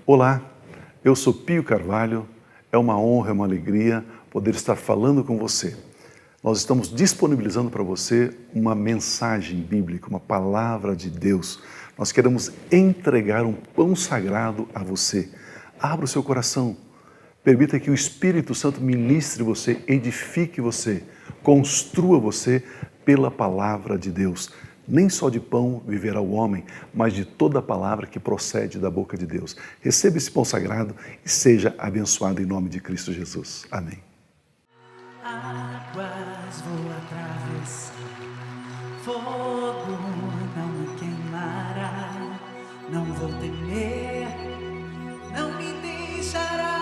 Olá, eu sou Pio Carvalho, é uma honra, é uma alegria poder estar falando com você. Nós estamos disponibilizando para você uma mensagem bíblica, uma palavra de Deus. Nós queremos entregar um pão sagrado a você. Abra o seu coração, permita que o Espírito Santo ministre você, edifique você, construa você pela palavra de Deus. Nem só de pão viverá o homem, mas de toda a palavra que procede da boca de Deus. Receba esse pão sagrado e seja abençoado em nome de Cristo Jesus. Amém. Águas vou atravessar, fogo não me queimará, não vou temer, não me deixará.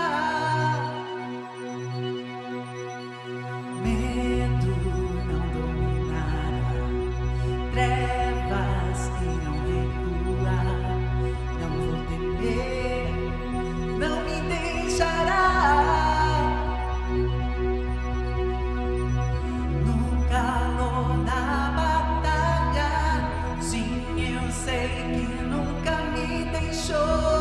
Medo não dominará, trevas irão recuar, não vou temer, não me deixará. No calor da batalha, sim, eu sei que nunca me deixou.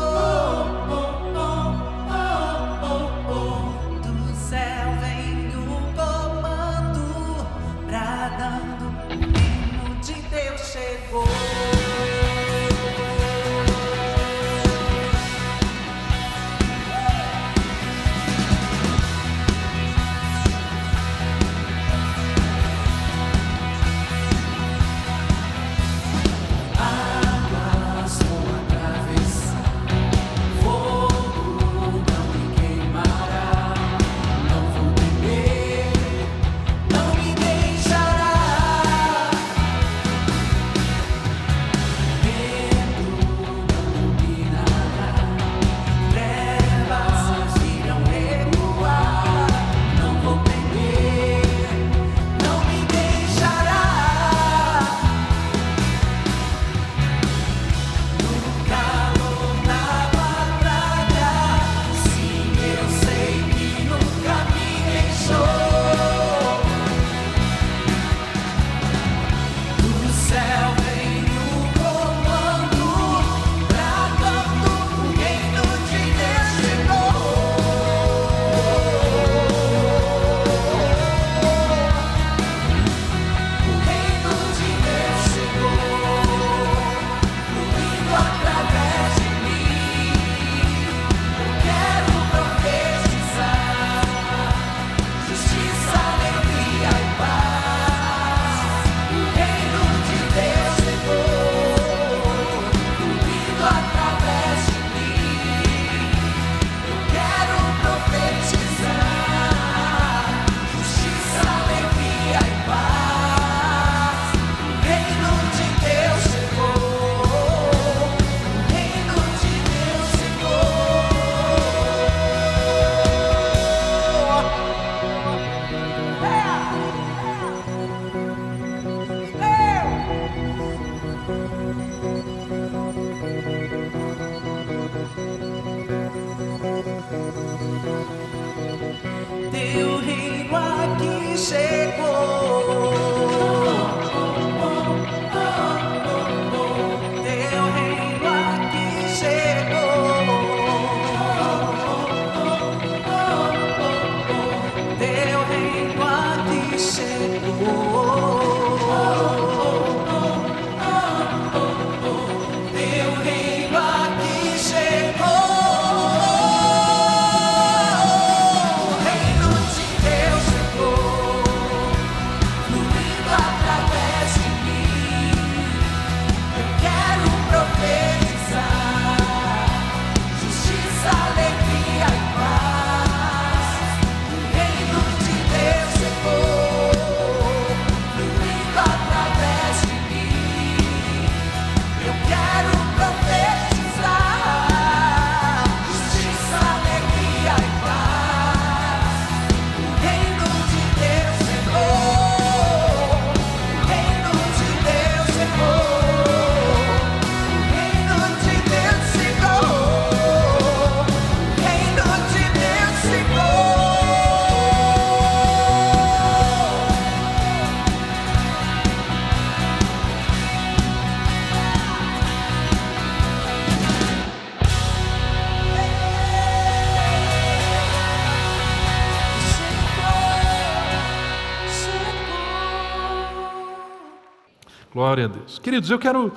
Glória a Deus. Queridos, eu quero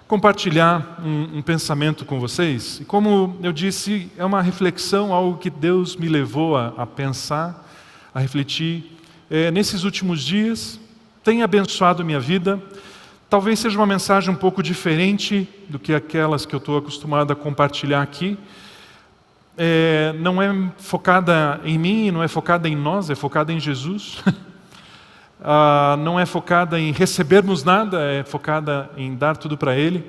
compartilhar um pensamento com vocês. E como eu disse, é uma reflexão, algo que Deus me levou a pensar, a refletir. Nesses últimos dias, tem abençoado minha vida. Talvez seja uma mensagem um pouco diferente do que aquelas que eu estou acostumado a compartilhar aqui. Não é focada em mim, não é focada em nós, é focada em Jesus. Não é focada em recebermos nada, é focada em dar tudo para Ele.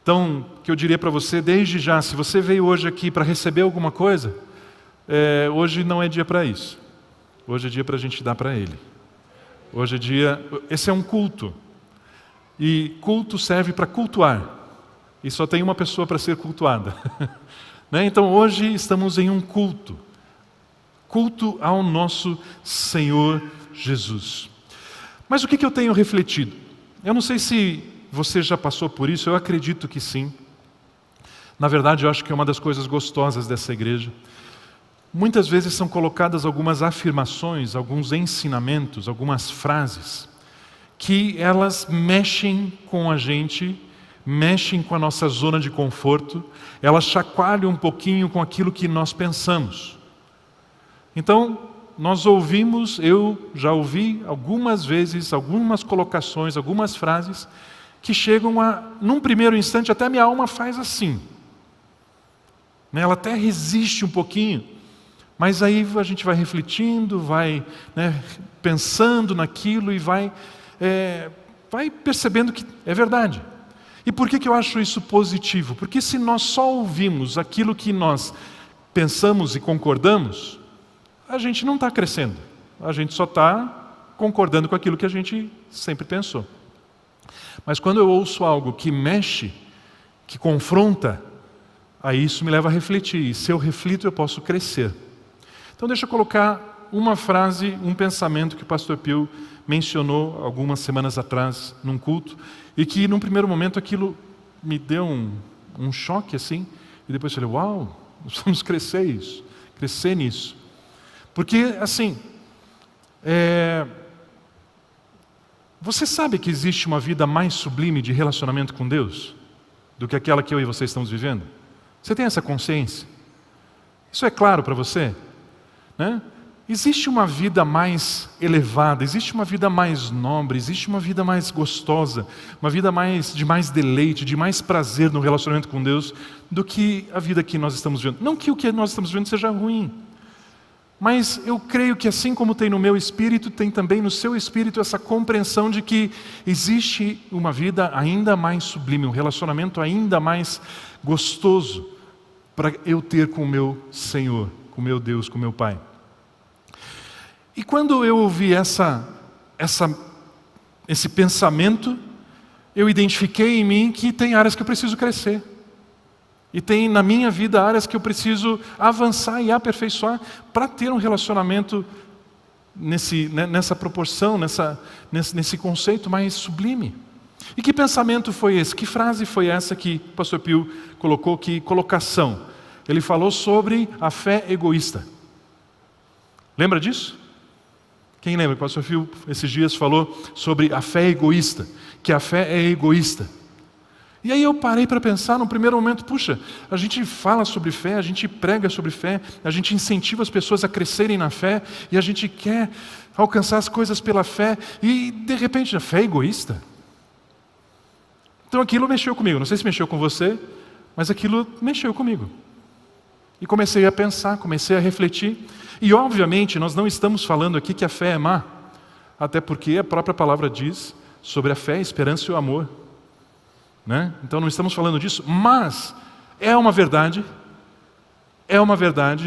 Então, o que eu diria para você, desde já, se você veio hoje aqui para receber alguma coisa, hoje não é dia para isso. Hoje é dia para a gente dar para Ele. Hoje é dia... Esse é um culto. E culto serve para cultuar. E só tem uma pessoa para ser cultuada. Né? Então, hoje estamos em um culto. Culto ao nosso Senhor Jesus. Mas o que eu tenho refletido? Eu não sei se você já passou por isso, eu acredito que sim. Na verdade, eu acho que é uma das coisas gostosas dessa igreja. Muitas vezes são colocadas algumas afirmações, alguns ensinamentos, algumas frases, que elas mexem com a gente, mexem com a nossa zona de conforto, elas chacoalham um pouquinho com aquilo que nós pensamos. Então, nós ouvimos, eu já ouvi algumas vezes, algumas colocações, algumas frases, que chegam num primeiro instante, até a minha alma faz assim. Ela até resiste um pouquinho, mas aí a gente vai refletindo, vai pensando naquilo e vai percebendo que é verdade. E por que eu acho isso positivo? Porque se nós só ouvimos aquilo que nós pensamos e concordamos, a gente não está crescendo. A gente só está concordando com aquilo que a gente sempre pensou. Mas quando eu ouço algo que mexe, que confronta, aí isso me leva a refletir. E se eu reflito, eu posso crescer. Então deixa eu colocar uma frase, um pensamento que o pastor Pio mencionou algumas semanas atrás num culto, e que num primeiro momento aquilo me deu um choque assim, e depois eu falei, uau, nós vamos crescer nisso. Porque assim, você sabe que existe uma vida mais sublime de relacionamento com Deus do que aquela que eu e você estamos vivendo? Você tem essa consciência? Isso é claro para você? Né? Existe uma vida mais elevada, existe uma vida mais nobre, existe uma vida mais gostosa, uma vida de mais deleite, de mais prazer no relacionamento com Deus do que a vida que nós estamos vivendo. Não que o que nós estamos vivendo seja ruim, mas eu creio que assim como tem no meu espírito, tem também no seu espírito essa compreensão de que existe uma vida ainda mais sublime, um relacionamento ainda mais gostoso para eu ter com o meu Senhor, com o meu Deus, com o meu Pai. E quando eu ouvi esse pensamento, eu identifiquei em mim que tem áreas que eu preciso crescer. E tem na minha vida áreas que eu preciso avançar e aperfeiçoar para ter um relacionamento nessa proporção, nesse conceito mais sublime. E que pensamento foi esse? Que frase foi essa que o pastor Pio colocou? Que colocação? Ele falou sobre a fé egoísta. Lembra disso? Quem lembra? O pastor Pio esses dias falou sobre a fé egoísta, que a fé é egoísta. E aí eu parei para pensar no primeiro momento, puxa, a gente fala sobre fé, a gente prega sobre fé, a gente incentiva as pessoas a crescerem na fé, e a gente quer alcançar as coisas pela fé, e de repente a fé é egoísta. Então aquilo mexeu comigo, não sei se mexeu com você, mas aquilo mexeu comigo. E comecei a pensar, comecei a refletir, e obviamente nós não estamos falando aqui que a fé é má, até porque a própria palavra diz sobre a fé, a esperança e o amor. Né? Então não estamos falando disso, mas é uma verdade,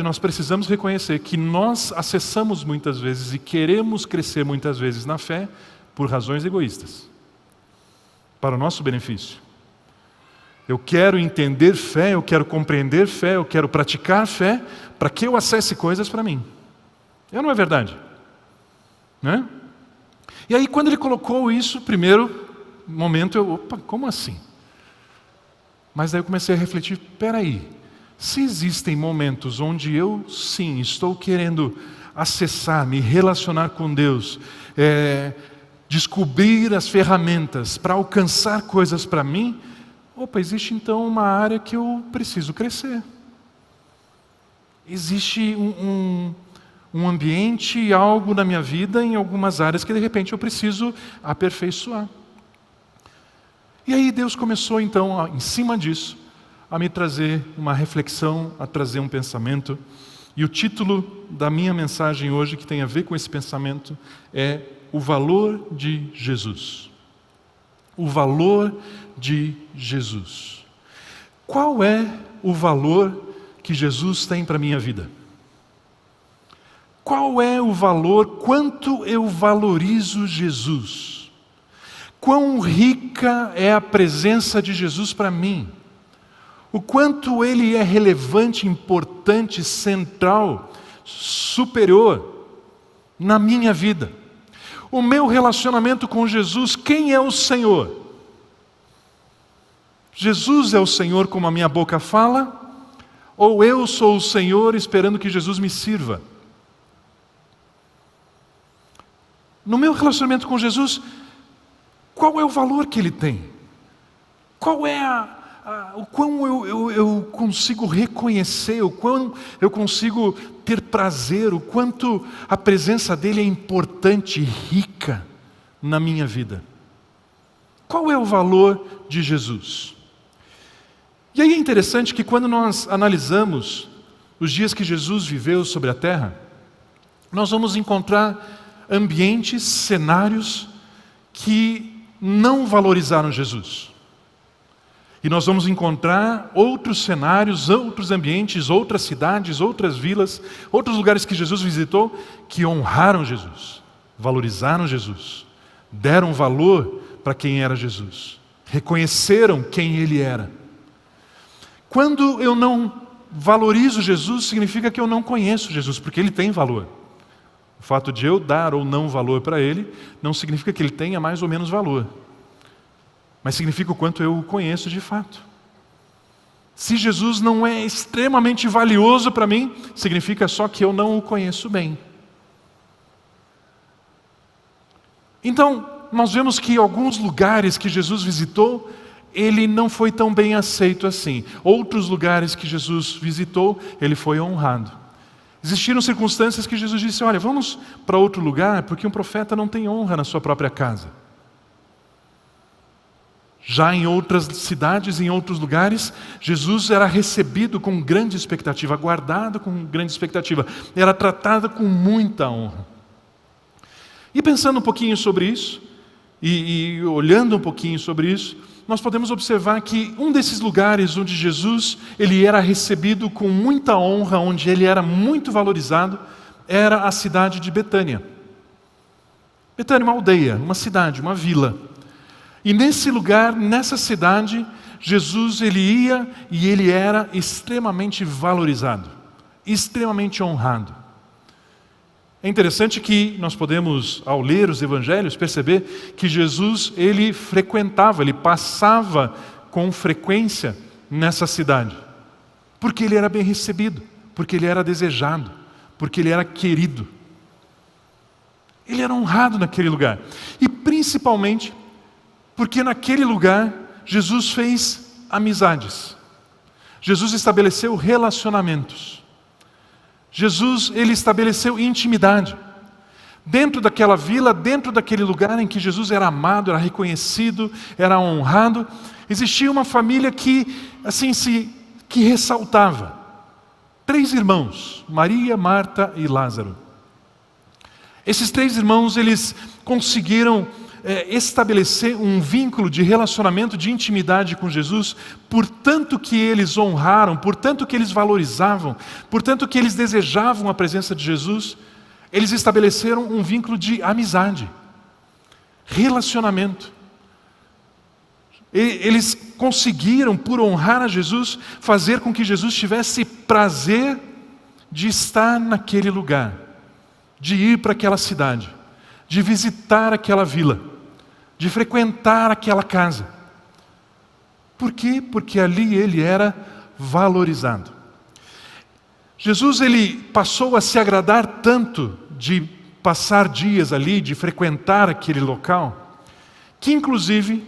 nós precisamos reconhecer que nós acessamos muitas vezes e queremos crescer muitas vezes na fé por razões egoístas, para o nosso benefício. Eu quero entender fé, eu quero compreender fé, eu quero praticar fé, para que eu acesse coisas para mim. Não é verdade? Né? E aí quando ele colocou isso, primeiro momento opa, como assim? Mas daí eu comecei a refletir, peraí, se existem momentos onde eu sim estou querendo acessar, me relacionar com Deus, descobrir as ferramentas para alcançar coisas para mim, existe então uma área que eu preciso crescer. Existe um ambiente, algo na minha vida, em algumas áreas que de repente eu preciso aperfeiçoar. E aí Deus começou então, em cima disso, a me trazer uma reflexão, a trazer um pensamento. E o título da minha mensagem hoje, que tem a ver com esse pensamento, é o valor de Jesus. O valor de Jesus. Qual é o valor que Jesus tem para a minha vida? Qual é o valor, quanto eu valorizo Jesus? Quão rica é a presença de Jesus para mim? O quanto Ele é relevante, importante, central, superior na minha vida. O meu relacionamento com Jesus, quem é o Senhor? Jesus é o Senhor como a minha boca fala? Ou eu sou o Senhor esperando que Jesus me sirva? No meu relacionamento com Jesus, qual é o valor que Ele tem? Qual é o quão eu consigo reconhecer, o quão eu consigo ter prazer, o quanto a presença dEle é importante e rica na minha vida. Qual é o valor de Jesus? E aí é interessante que quando nós analisamos os dias que Jesus viveu sobre a terra, nós vamos encontrar ambientes, cenários que não valorizaram Jesus. E nós vamos encontrar outros cenários, outros ambientes, outras cidades, outras vilas, outros lugares que Jesus visitou, que honraram Jesus, valorizaram Jesus, deram valor para quem era Jesus, reconheceram quem Ele era. Quando eu não valorizo Jesus, significa que eu não conheço Jesus, porque Ele tem valor. O fato de eu dar ou não valor para Ele, não significa que Ele tenha mais ou menos valor. Mas significa o quanto eu o conheço de fato. Se Jesus não é extremamente valioso para mim, significa só que eu não o conheço bem. Então, nós vemos que alguns lugares que Jesus visitou, Ele não foi tão bem aceito assim. Outros lugares que Jesus visitou, Ele foi honrado. Existiram circunstâncias que Jesus disse, olha, vamos para outro lugar, porque um profeta não tem honra na sua própria casa. Já em outras cidades, em outros lugares, Jesus era recebido com grande expectativa, aguardado com grande expectativa, era tratado com muita honra. E pensando um pouquinho sobre isso, e olhando um pouquinho sobre isso, nós podemos observar que um desses lugares onde Jesus ele era recebido com muita honra, onde Ele era muito valorizado, era a cidade de Betânia. Betânia é uma aldeia, uma cidade, uma vila. E nesse lugar, nessa cidade, Jesus ele ia e Ele era extremamente valorizado, extremamente honrado. É interessante que nós podemos, ao ler os evangelhos, perceber que Jesus ele frequentava, ele passava com frequência nessa cidade. Porque Ele era bem recebido, porque Ele era desejado, porque Ele era querido. Ele era honrado naquele lugar. E principalmente porque naquele lugar Jesus fez amizades. Jesus estabeleceu relacionamentos. Jesus ele estabeleceu intimidade. Dentro daquela vila, dentro daquele lugar em que Jesus era amado, era reconhecido, era honrado, existia uma família que que ressaltava. 3 irmãos, Maria, Marta e Lázaro. Esses 3 irmãos, eles conseguiram estabelecer um vínculo de relacionamento, de intimidade com Jesus, portanto que eles honraram, portanto que eles valorizavam, portanto que eles desejavam a presença de Jesus, eles estabeleceram um vínculo de amizade, relacionamento. Eles conseguiram, por honrar a Jesus, fazer com que Jesus tivesse prazer de estar naquele lugar, de ir para aquela cidade, de visitar aquela vila, de frequentar aquela casa. Por quê? Porque ali ele era valorizado. Jesus ele passou a se agradar tanto de passar dias ali, de frequentar aquele local, que inclusive,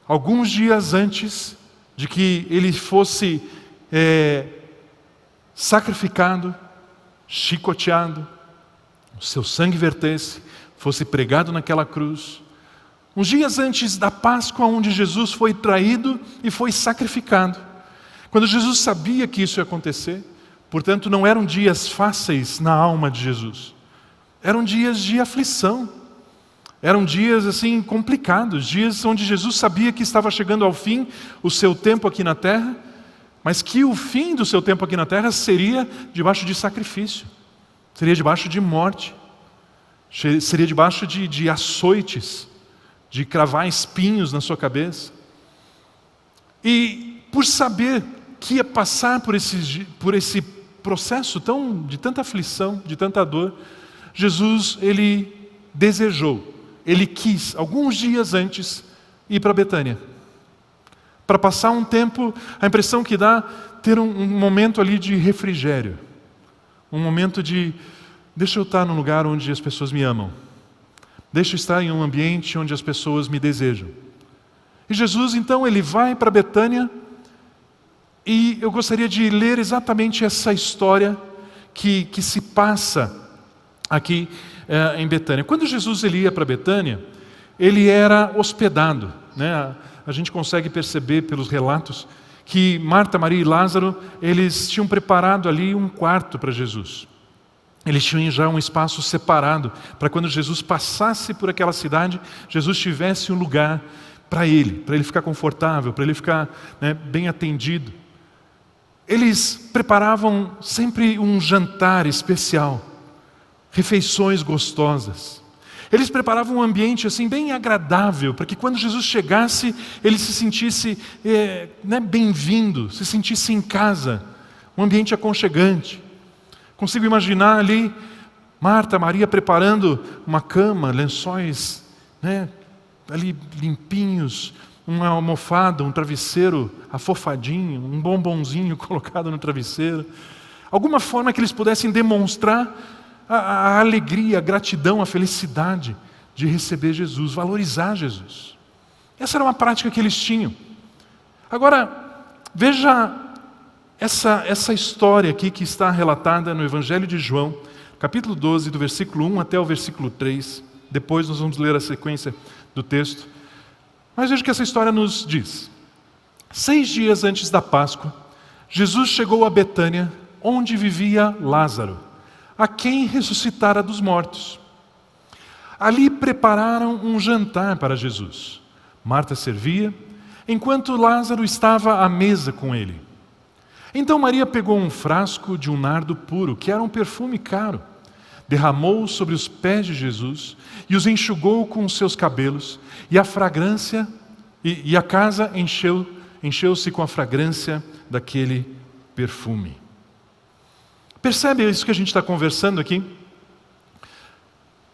alguns dias antes de que ele fosse sacrificado, chicoteado, o seu sangue vertesse, fosse pregado naquela cruz, uns dias antes da Páscoa, onde Jesus foi traído e foi sacrificado, quando Jesus sabia que isso ia acontecer, portanto não eram dias fáceis na alma de Jesus, eram dias de aflição, eram dias assim complicados, dias onde Jesus sabia que estava chegando ao fim o seu tempo aqui na terra, mas que o fim do seu tempo aqui na terra seria debaixo de sacrifício, seria debaixo de morte, seria debaixo de açoites, de cravar espinhos na sua cabeça. E por saber que ia passar por esse processo de tanta aflição, de tanta dor, Jesus, ele desejou, ele quis, alguns dias antes, ir para Betânia. Para passar um tempo, a impressão que dá, ter um momento ali de refrigério. Um momento de, deixa eu estar num lugar onde as pessoas me amam. Deixa eu estar em um ambiente onde as pessoas me desejam. E Jesus, então, ele vai para Betânia, e eu gostaria de ler exatamente essa história que se passa aqui em Betânia. Quando Jesus ele ia para Betânia, ele era hospedado, né? A gente consegue perceber pelos relatos que Marta, Maria e Lázaro, eles tinham preparado ali um quarto para Jesus. Eles tinham já um espaço separado para quando Jesus passasse por aquela cidade, Jesus tivesse um lugar para ele ficar confortável, para ele ficar, né, bem atendido. Eles preparavam sempre um jantar especial, refeições gostosas. Eles preparavam um ambiente assim bem agradável, para que quando Jesus chegasse, ele se sentisse bem-vindo, se sentisse em casa, um ambiente aconchegante. Consigo imaginar ali Marta, Maria preparando uma cama, lençóis, né, ali limpinhos, uma almofada, um travesseiro afofadinho, um bombonzinho colocado no travesseiro. Alguma forma que eles pudessem demonstrar a alegria, a gratidão, a felicidade de receber Jesus, valorizar Jesus. Essa era uma prática que eles tinham. Agora, veja essa história aqui que está relatada no Evangelho de João, capítulo 12, do versículo 1 até o versículo 3. Depois nós vamos ler a sequência do texto. Mas veja o que essa história nos diz. 6 dias antes da Páscoa, Jesus chegou a Betânia, onde vivia Lázaro, a quem ressuscitara dos mortos. Ali prepararam um jantar para Jesus. Marta servia, enquanto Lázaro estava à mesa com ele. Então Maria pegou um frasco de um nardo puro, que era um perfume caro, derramou sobre os pés de Jesus e os enxugou com os seus cabelos, e a fragrância, e a casa encheu-se com a fragrância daquele perfume. Percebe isso que a gente está conversando aqui?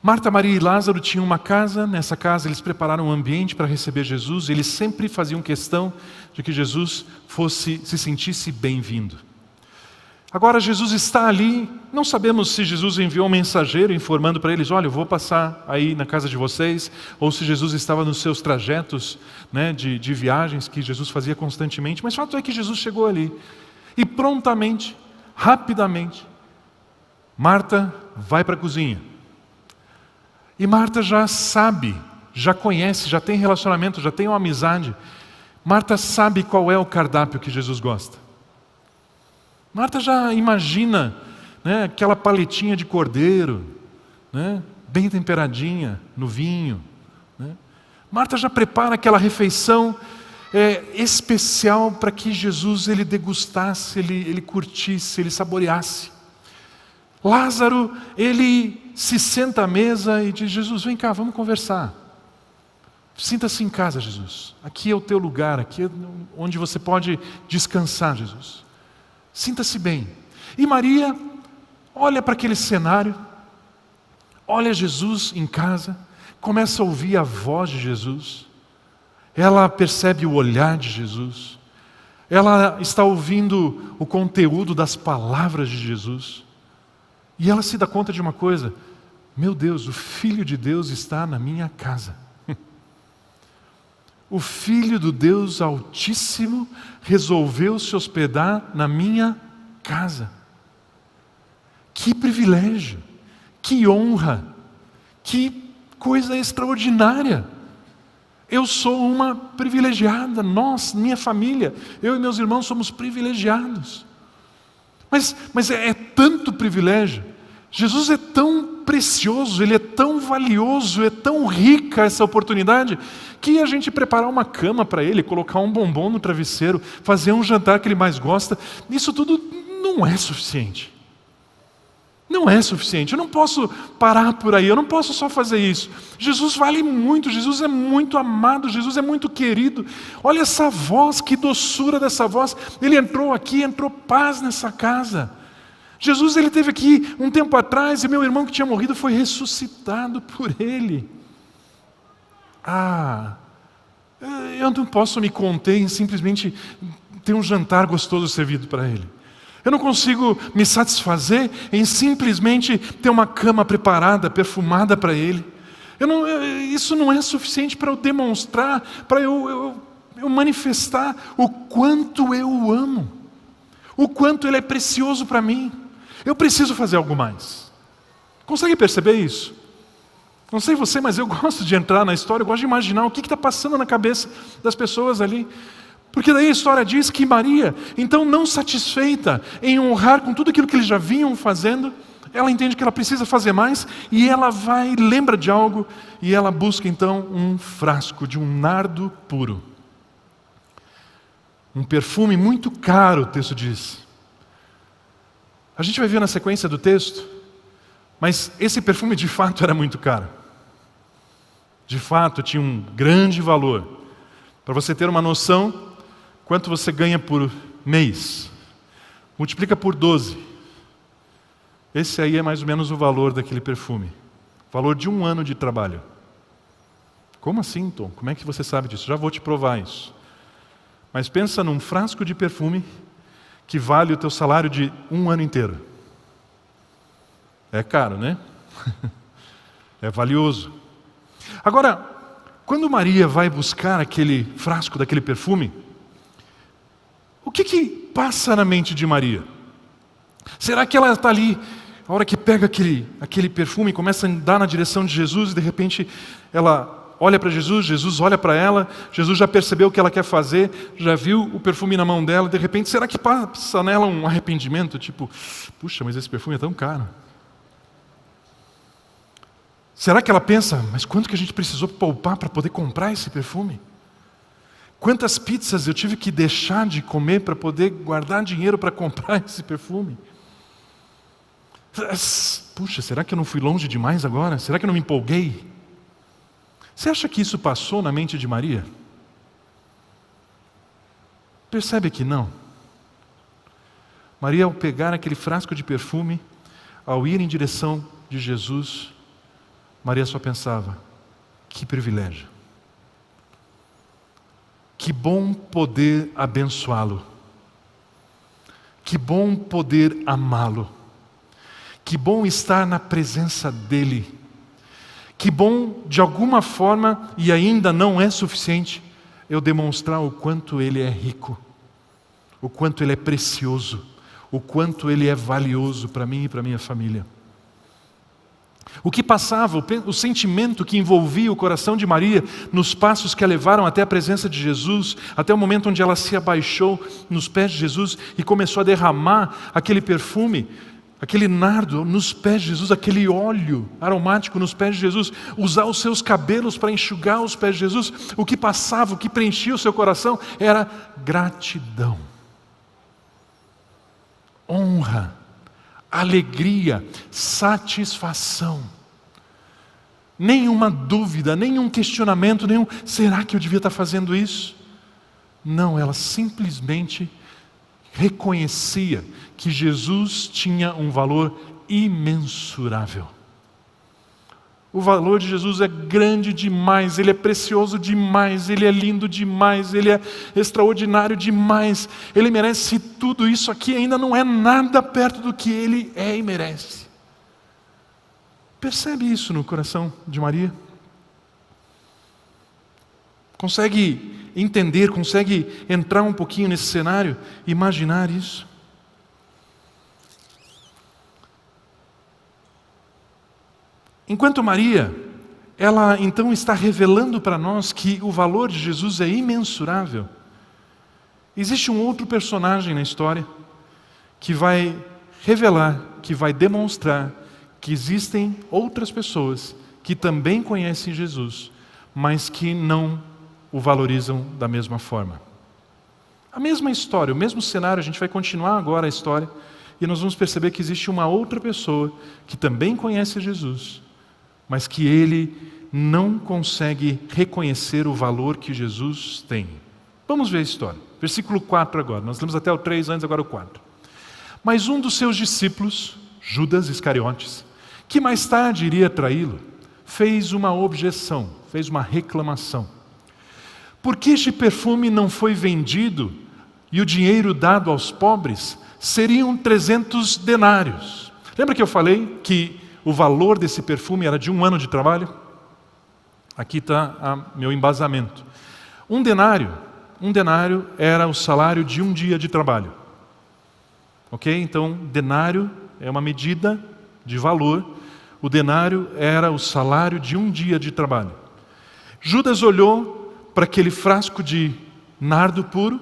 Marta, Maria e Lázaro tinham uma casa, nessa casa eles prepararam um ambiente para receber Jesus, eles sempre faziam questão de que Jesus se sentisse bem-vindo. Agora Jesus está ali, não sabemos se Jesus enviou um mensageiro informando para eles, olha, eu vou passar aí na casa de vocês, ou se Jesus estava nos seus trajetos, né, de viagens que Jesus fazia constantemente, mas o fato é que Jesus chegou ali, e prontamente, rapidamente, Marta vai para a cozinha. E Marta já sabe, já conhece, já tem relacionamento, já tem uma amizade. Marta sabe qual é o cardápio que Jesus gosta. Marta já imagina, né, aquela paletinha de cordeiro, né, bem temperadinha no vinho. Né? Marta já prepara aquela refeição especial para que Jesus ele degustasse, ele curtisse, ele saboreasse. Lázaro, ele se senta à mesa e diz, Jesus, vem cá, vamos conversar. Sinta-se em casa, Jesus. Aqui é o teu lugar, aqui é onde você pode descansar, Jesus. Sinta-se bem. E Maria olha para aquele cenário, olha Jesus em casa, começa a ouvir a voz de Jesus, ela percebe o olhar de Jesus, ela está ouvindo o conteúdo das palavras de Jesus, e ela se dá conta de uma coisa, meu Deus, o Filho de Deus está na minha casa. O Filho do Deus Altíssimo resolveu se hospedar na minha casa. Que privilégio, que honra, que coisa extraordinária. Eu sou uma privilegiada, nós, minha família, eu e meus irmãos somos privilegiados. Mas é tanto privilégio. Jesus é tão precioso, Ele é tão valioso, é tão rica essa oportunidade, que a gente preparar uma cama para Ele, colocar um bombom no travesseiro, fazer um jantar que Ele mais gosta, isso tudo não é suficiente. Não é suficiente, eu não posso parar por aí, eu não posso só fazer isso. Jesus vale muito, Jesus é muito amado, Jesus é muito querido. Olha essa voz, que doçura dessa voz. Ele entrou aqui, entrou paz nessa casa. Jesus, ele esteve aqui um tempo atrás e meu irmão que tinha morrido foi ressuscitado por Ele. Eu não posso me conter em simplesmente ter um jantar gostoso servido para Ele. Eu não consigo me satisfazer em simplesmente ter uma cama preparada, perfumada para Ele. Isso não é suficiente para eu demonstrar, para eu manifestar o quanto eu o amo, o quanto Ele é precioso para mim. Eu preciso fazer algo mais. Consegue perceber isso? Não sei você, mas eu gosto de entrar na história, eu gosto de imaginar o que está passando na cabeça das pessoas ali. Porque daí a história diz que Maria, então não satisfeita em honrar com tudo aquilo que eles já vinham fazendo, ela entende que ela precisa fazer mais e ela lembra de algo e ela busca então um frasco de um nardo puro. Um perfume muito caro, o texto diz. A gente vai ver na sequência do texto, mas esse perfume de fato era muito caro. De fato, tinha um grande valor. Para você ter uma noção, quanto você ganha por mês? Multiplica por 12. Esse aí é mais ou menos o valor daquele perfume. Valor de 1 ano de trabalho. Como assim, Tom? Como é que você sabe disso? Já vou te provar isso. Mas pensa num frasco de perfume que vale o teu salário de 1 ano inteiro. É caro, né? É valioso. Agora, quando Maria vai buscar aquele frasco daquele perfume, o que passa na mente de Maria? Será que ela está ali, a hora que pega aquele perfume e começa a andar na direção de Jesus e de repente ela olha para Jesus, Jesus olha para ela, Jesus já percebeu o que ela quer fazer, já viu o perfume na mão dela, de repente, será que passa nela um arrependimento? Tipo, puxa, mas esse perfume é tão caro. Será que ela pensa, mas quanto que a gente precisou poupar para poder comprar esse perfume? Quantas pizzas eu tive que deixar de comer para poder guardar dinheiro para comprar esse perfume? Puxa, será que eu não fui longe demais agora? Será que eu não me empolguei? Você acha que isso passou na mente de Maria? Percebe que não. Maria, ao pegar aquele frasco de perfume, ao ir em direção de Jesus, Maria só pensava, que privilégio. Que bom poder abençoá-lo. Que bom poder amá-lo. Que bom estar na presença dEle. Que bom, de alguma forma, e ainda não é suficiente, eu demonstrar o quanto Ele é rico, o quanto Ele é precioso, o quanto Ele é valioso para mim e para minha família. O que passava, o sentimento que envolvia o coração de Maria nos passos que a levaram até a presença de Jesus, até o momento onde ela se abaixou nos pés de Jesus e começou a derramar aquele perfume, aquele nardo nos pés de Jesus, aquele óleo aromático nos pés de Jesus, usar os seus cabelos para enxugar os pés de Jesus, o que passava, o que preenchia o seu coração era gratidão, honra, alegria, satisfação. Nenhuma dúvida, nenhum questionamento, será que eu devia estar fazendo isso? Não, ela simplesmente reconhecia que Jesus tinha um valor imensurável. O valor de Jesus é grande demais, Ele é precioso demais, Ele é lindo demais, Ele é extraordinário demais. Ele merece tudo isso aqui, ainda não é nada perto do que Ele é e merece. Percebe isso no coração de Maria? Consegue entender, consegue entrar um pouquinho nesse cenário, imaginar isso? Enquanto Maria, ela então está revelando para nós que o valor de Jesus é imensurável, existe um outro personagem na história que vai revelar, que vai demonstrar que existem outras pessoas que também conhecem Jesus, mas que não o valorizam da mesma forma. A mesma história, o mesmo cenário, a gente vai continuar agora a história e nós vamos perceber que existe uma outra pessoa que também conhece Jesus, mas que ele não consegue reconhecer o valor que Jesus tem. Vamos ver a história. Versículo 4 agora. Nós lemos até o 3 antes, agora o 4. Mas um dos seus discípulos, Judas Iscariotes, que mais tarde iria traí-lo, fez uma objeção, fez uma reclamação. Por que este perfume não foi vendido e o dinheiro dado aos pobres seriam 300 denários? Lembra que eu falei que o valor desse perfume era de 1 ano de trabalho? Aqui está meu embasamento. Um denário era o salário de um dia de trabalho. Ok? Então, denário é uma medida de valor. O denário era o salário de um dia de trabalho. Judas olhou para aquele frasco de nardo puro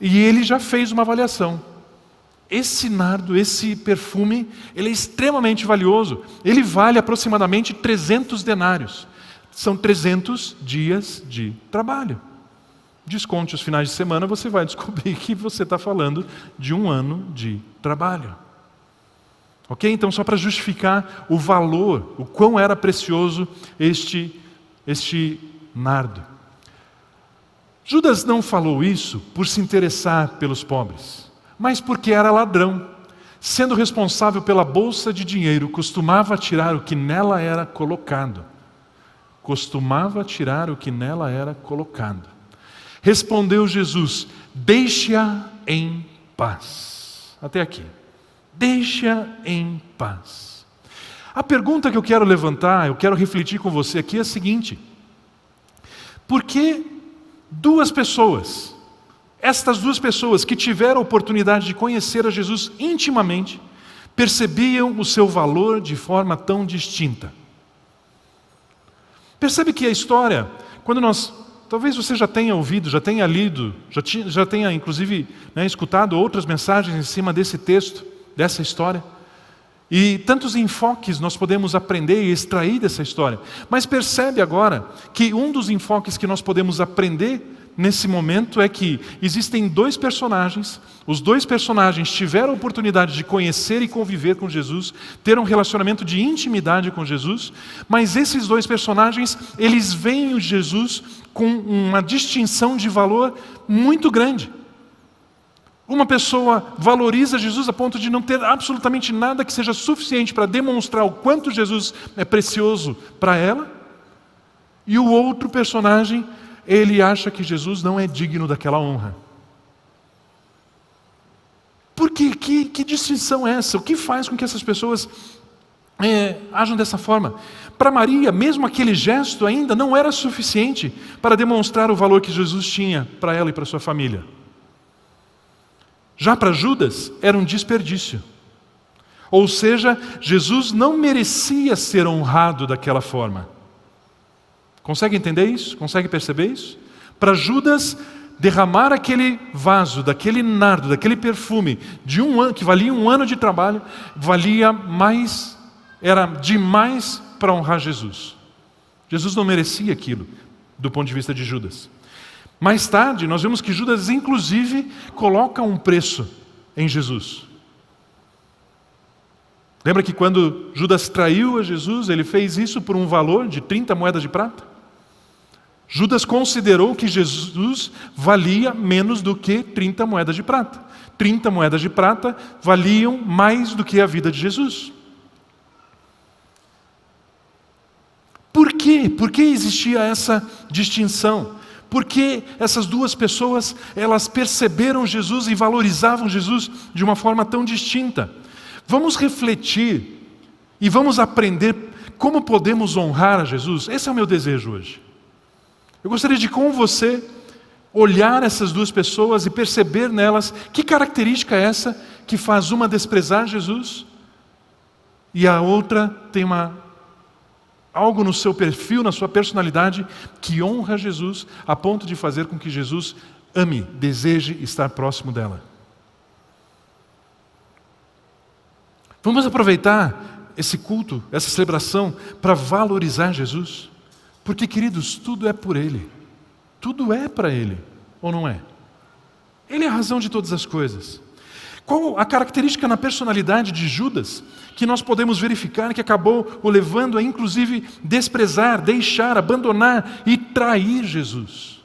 e ele já fez uma avaliação. Esse nardo, esse perfume, ele é extremamente valioso. Ele vale aproximadamente 300 denários. São 300 dias de trabalho. Desconte os finais de semana, você vai descobrir que você está falando de 1 ano de trabalho. Ok? Então, só para justificar o valor, o quão era precioso este nardo. Judas não falou isso por se interessar pelos pobres, mas porque era ladrão. Sendo responsável pela bolsa de dinheiro, costumava tirar o que nela era colocado. Respondeu Jesus: deixe-a em paz. Até aqui. Deixe-a em paz. A pergunta que eu quero levantar, eu quero refletir com você aqui é a seguinte: por que estas duas pessoas que tiveram a oportunidade de conhecer a Jesus intimamente, percebiam o seu valor de forma tão distinta? Percebe que a história, talvez você já tenha ouvido, já tenha lido, já tenha inclusive escutado outras mensagens em cima desse texto, dessa história. E tantos enfoques nós podemos aprender e extrair dessa história. Mas percebe agora que um dos enfoques que nós podemos aprender nesse momento é que existem 2 personagens, os 2 personagens tiveram a oportunidade de conhecer e conviver com Jesus, ter um relacionamento de intimidade com Jesus, mas esses 2 personagens, eles veem o Jesus com uma distinção de valor muito grande. Uma pessoa valoriza Jesus a ponto de não ter absolutamente nada que seja suficiente para demonstrar o quanto Jesus é precioso para ela, e o outro personagem, ele acha que Jesus não é digno daquela honra. Por quê? Que distinção é essa? O que faz com que essas pessoas ajam dessa forma? Para Maria, mesmo aquele gesto ainda não era suficiente para demonstrar o valor que Jesus tinha para ela e para sua família. Já para Judas, era um desperdício. Ou seja, Jesus não merecia ser honrado daquela forma. Consegue entender isso? Consegue perceber isso? Para Judas, derramar aquele vaso, daquele nardo, daquele perfume, de 1 ano, que valia 1 ano de trabalho, era demais para honrar Jesus. Jesus não merecia aquilo, do ponto de vista de Judas. Mais tarde, nós vemos que Judas, inclusive, coloca um preço em Jesus. Lembra que quando Judas traiu a Jesus, ele fez isso por um valor de 30 moedas de prata? Judas considerou que Jesus valia menos do que 30 moedas de prata. 30 moedas de prata valiam mais do que a vida de Jesus. Por quê? Por que existia essa distinção? Porque essas 2 pessoas, elas perceberam Jesus e valorizavam Jesus de uma forma tão distinta. Vamos refletir e vamos aprender como podemos honrar a Jesus? Esse é o meu desejo hoje. Eu gostaria de, com você, olhar essas duas pessoas e perceber nelas que característica é essa que faz uma desprezar Jesus e a outra tem algo no seu perfil, na sua personalidade, que honra Jesus a ponto de fazer com que Jesus ame, deseje estar próximo dela. Vamos aproveitar esse culto, essa celebração, para valorizar Jesus. Porque, queridos, tudo é por Ele. Tudo é para Ele, ou não é? Ele é a razão de todas as coisas. Qual a característica na personalidade de Judas que nós podemos verificar que acabou o levando a, inclusive, desprezar, deixar, abandonar e trair Jesus?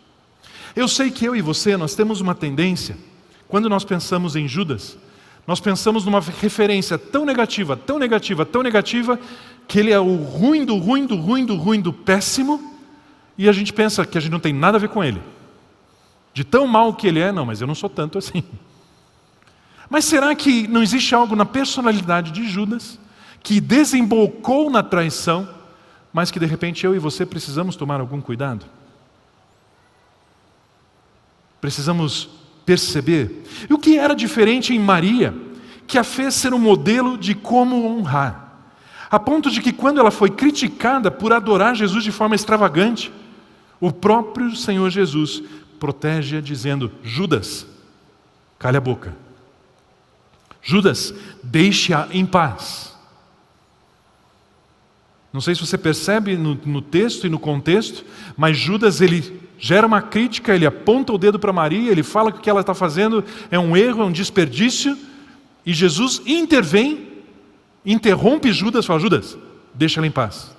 Eu sei que eu e você, nós temos uma tendência, quando nós pensamos em Judas, nós pensamos numa referência tão negativa, tão negativa, tão negativa, que ele é o ruim do ruim do ruim do ruim do péssimo, e a gente pensa que a gente não tem nada a ver com ele. De tão mal que ele é, não, mas eu não sou tanto assim. Mas será que não existe algo na personalidade de Judas que desembocou na traição, mas que de repente eu e você precisamos tomar algum cuidado? Precisamos perceber. E o que era diferente em Maria, que a fez ser um modelo de como honrar? A ponto de que quando ela foi criticada por adorar Jesus de forma extravagante, o próprio Senhor Jesus protege-a dizendo: Judas, cale a boca. Judas, deixe-a em paz. Não sei se você percebe no texto e no contexto, mas Judas, ele gera uma crítica, ele aponta o dedo para Maria, ele fala que o que ela está fazendo é um erro, é um desperdício, e Jesus intervém, interrompe Judas, fala: Judas, deixa ela em paz.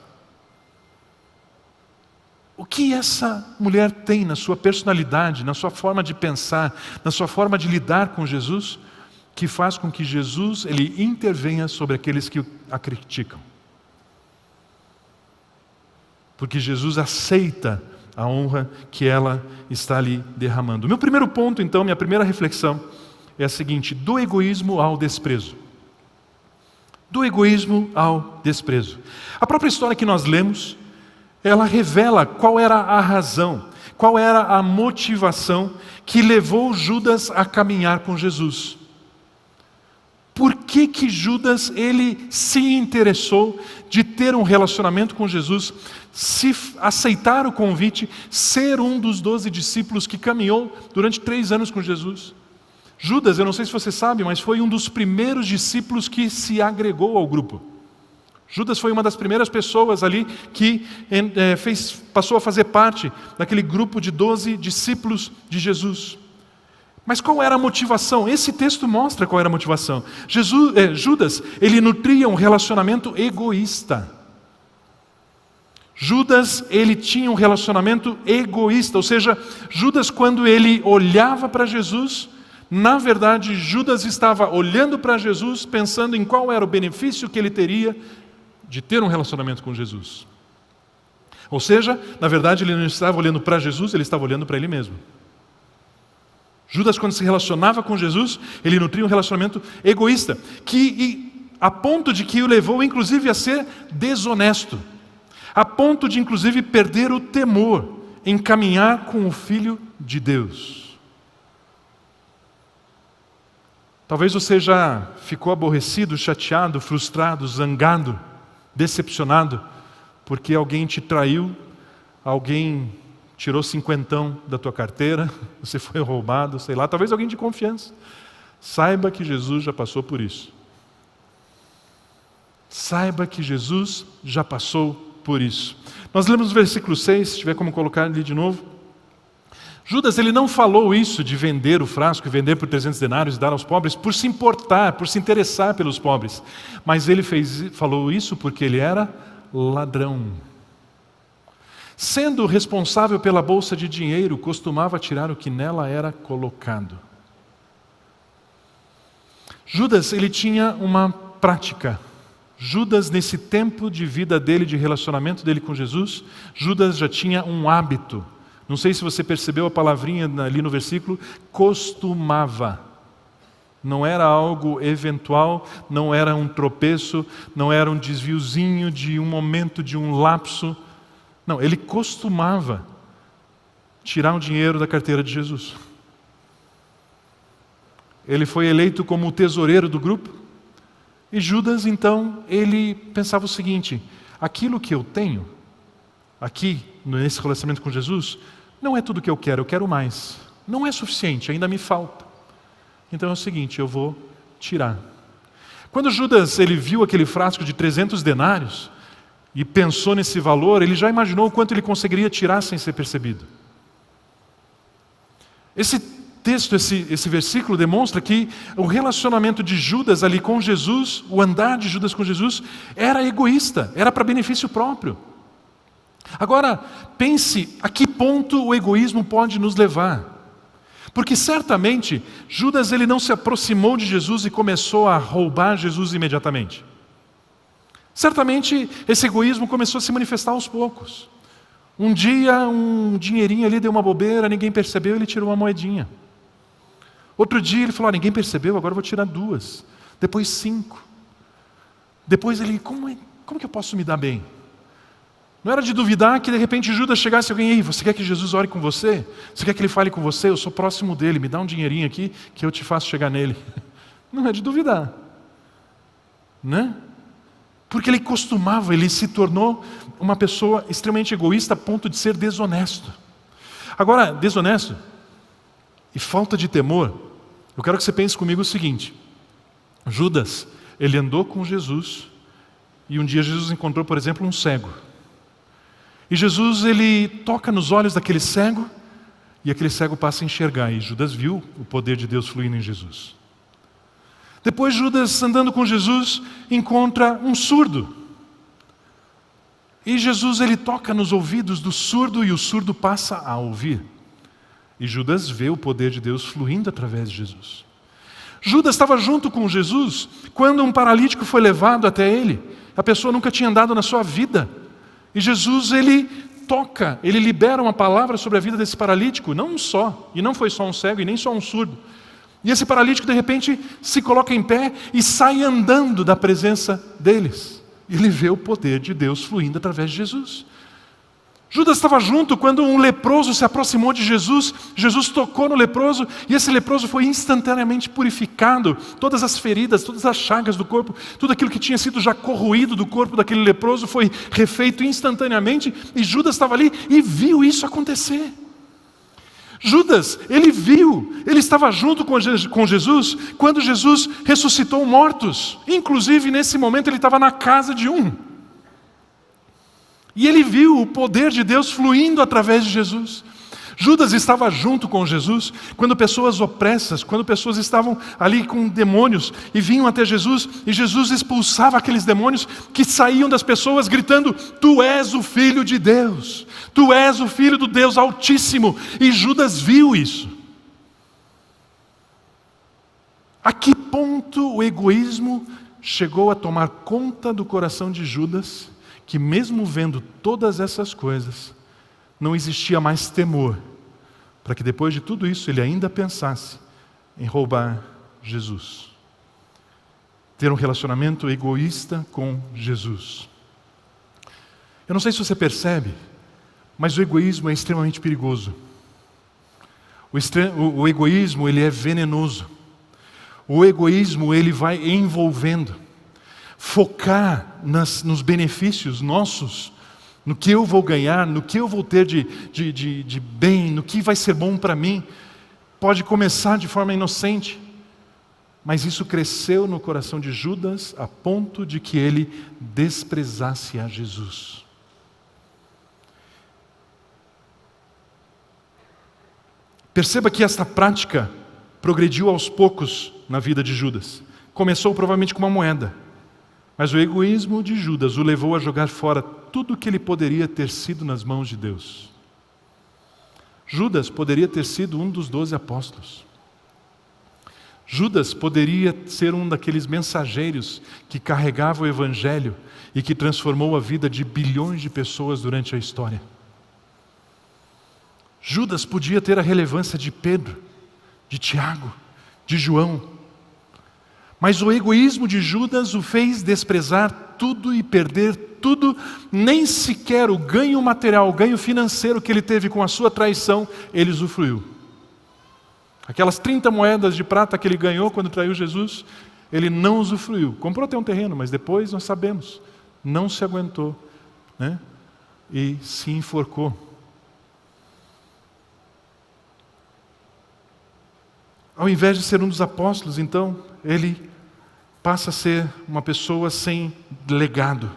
O que essa mulher tem na sua personalidade, na sua forma de pensar, na sua forma de lidar com Jesus, que faz com que Jesus ele intervenha sobre aqueles que a criticam? Porque Jesus aceita a honra que ela está ali derramando. Meu primeiro ponto, então, minha primeira reflexão é a seguinte: do egoísmo ao desprezo. Do egoísmo ao desprezo. A própria história que nós lemos, ela revela qual era a razão, qual era a motivação que levou Judas a caminhar com Jesus. Por que Judas ele se interessou de ter um relacionamento com Jesus, se aceitar o convite, ser um dos 12 discípulos que caminhou durante 3 anos com Jesus? Judas, eu não sei se você sabe, mas foi um dos primeiros discípulos que se agregou ao grupo. Judas foi uma das primeiras pessoas ali que passou a fazer parte daquele grupo de 12 discípulos de Jesus. Mas qual era a motivação? Esse texto mostra qual era a motivação. Judas, ele nutria um relacionamento egoísta. Judas, ele tinha um relacionamento egoísta, ou seja, Judas, quando ele olhava para Jesus, na verdade, Judas estava olhando para Jesus, pensando em qual era o benefício que ele teria de ter um relacionamento com Jesus. Ou seja, na verdade, ele não estava olhando para Jesus, ele estava olhando para ele mesmo. Judas, quando se relacionava com Jesus, ele nutria um relacionamento egoísta, a ponto de que o levou, inclusive, a ser desonesto, a ponto de, inclusive, perder o temor em caminhar com o Filho de Deus. Talvez você já ficou aborrecido, chateado, frustrado, zangado, decepcionado, porque alguém te traiu, alguém tirou 50 da tua carteira, você foi roubado, sei lá, talvez alguém de confiança. Saiba que Jesus já passou por isso. Saiba que Jesus já passou por isso. Nós lemos no versículo 6, se tiver como colocar ali de novo. Judas, ele não falou isso de vender o frasco e vender por 300 denários e dar aos pobres por se importar, por se interessar pelos pobres. Mas ele falou isso porque ele era ladrão. Sendo responsável pela bolsa de dinheiro, costumava tirar o que nela era colocado. Judas, ele tinha uma prática. Judas, nesse tempo de vida dele, de relacionamento dele com Jesus, Judas já tinha um hábito. Não sei se você percebeu a palavrinha ali no versículo, costumava. Não era algo eventual, não era um tropeço, não era um desviozinho de um momento, de um lapso. Não, ele costumava tirar um dinheiro da carteira de Jesus. Ele foi eleito como o tesoureiro do grupo. E Judas, então, ele pensava o seguinte: aquilo que eu tenho aqui, nesse relacionamento com Jesus, não é tudo que eu quero mais. Não é suficiente, ainda me falta. Então é o seguinte, eu vou tirar. Quando Judas ele viu aquele frasco de 300 denários e pensou nesse valor, ele já imaginou o quanto ele conseguiria tirar sem ser percebido. Esse texto, esse versículo demonstra que o relacionamento de Judas ali com Jesus, o andar de Judas com Jesus, era egoísta, era para benefício próprio. Agora, pense a que ponto o egoísmo pode nos levar. Porque certamente Judas ele não se aproximou de Jesus e começou a roubar Jesus imediatamente. Certamente esse egoísmo começou a se manifestar aos poucos. Um dia um dinheirinho ali deu uma bobeira, ninguém percebeu, ele tirou uma moedinha. Outro dia ele falou, ninguém percebeu, agora eu vou tirar 2. Depois 5. Depois ele, como que eu posso me dar bem? Não era de duvidar que de repente Judas chegasse alguém, ei, você quer que Jesus ore com você? Você quer que ele fale com você? Eu sou próximo dele, me dá um dinheirinho aqui que eu te faço chegar nele. Não é de duvidar. Né? Porque ele se tornou uma pessoa extremamente egoísta a ponto de ser desonesto. Agora, desonesto e falta de temor, eu quero que você pense comigo o seguinte: Judas, ele andou com Jesus e um dia Jesus encontrou, por exemplo, um cego. E Jesus, ele toca nos olhos daquele cego e aquele cego passa a enxergar. E Judas viu o poder de Deus fluindo em Jesus. Depois Judas, andando com Jesus, encontra um surdo. E Jesus, ele toca nos ouvidos do surdo e o surdo passa a ouvir. E Judas vê o poder de Deus fluindo através de Jesus. Judas estava junto com Jesus quando um paralítico foi levado até ele. A pessoa nunca tinha andado na sua vida. E Jesus, ele toca, ele libera uma palavra sobre a vida desse paralítico, não um só, e não foi só um cego e nem só um surdo. E esse paralítico, de repente, se coloca em pé e sai andando da presença deles. Ele vê o poder de Deus fluindo através de Jesus. Judas estava junto quando um leproso se aproximou de Jesus. Jesus tocou no leproso e esse leproso foi instantaneamente purificado. Todas as feridas, todas as chagas do corpo, tudo aquilo que tinha sido já corroído do corpo daquele leproso foi refeito instantaneamente. E Judas estava ali e viu isso acontecer. Judas, ele estava junto com Jesus quando Jesus ressuscitou mortos. Inclusive nesse momento ele estava na casa de um. E ele viu o poder de Deus fluindo através de Jesus. Judas estava junto com Jesus quando pessoas opressas, quando pessoas estavam ali com demônios e vinham até Jesus e Jesus expulsava aqueles demônios que saíam das pessoas gritando: Tu és o Filho de Deus, Tu és o Filho do Deus Altíssimo. E Judas viu isso. A que ponto o egoísmo chegou a tomar conta do coração de Judas, que mesmo vendo todas essas coisas, não existia mais temor, para que depois de tudo isso ele ainda pensasse em roubar Jesus. Ter um relacionamento egoísta com Jesus. Eu não sei se você percebe, mas o egoísmo é extremamente perigoso. O egoísmo, ele é venenoso. O egoísmo, ele vai envolvendo. Focar nos benefícios nossos, no que eu vou ganhar, no que eu vou ter de bem, no que vai ser bom para mim, pode começar de forma inocente, mas isso cresceu no coração de Judas a ponto de que ele desprezasse a Jesus. Perceba que esta prática progrediu aos poucos na vida de Judas. Começou provavelmente com uma moeda. Mas o egoísmo de Judas o levou a jogar fora tudo o que ele poderia ter sido nas mãos de Deus. Judas poderia ter sido um dos 12 apóstolos. Judas poderia ser um daqueles mensageiros que carregava o evangelho e que transformou a vida de bilhões de pessoas durante a história. Judas podia ter a relevância de Pedro, de Tiago, de João, Mas o egoísmo de Judas o fez desprezar tudo e perder tudo, nem sequer o ganho material, o ganho financeiro que ele teve com a sua traição, ele usufruiu. Aquelas 30 moedas de prata que ele ganhou quando traiu Jesus, ele não usufruiu. Comprou até um terreno, mas depois nós sabemos, não se aguentou, né? E se enforcou. Ao invés de ser um dos apóstolos, então, ele passa a ser uma pessoa sem legado,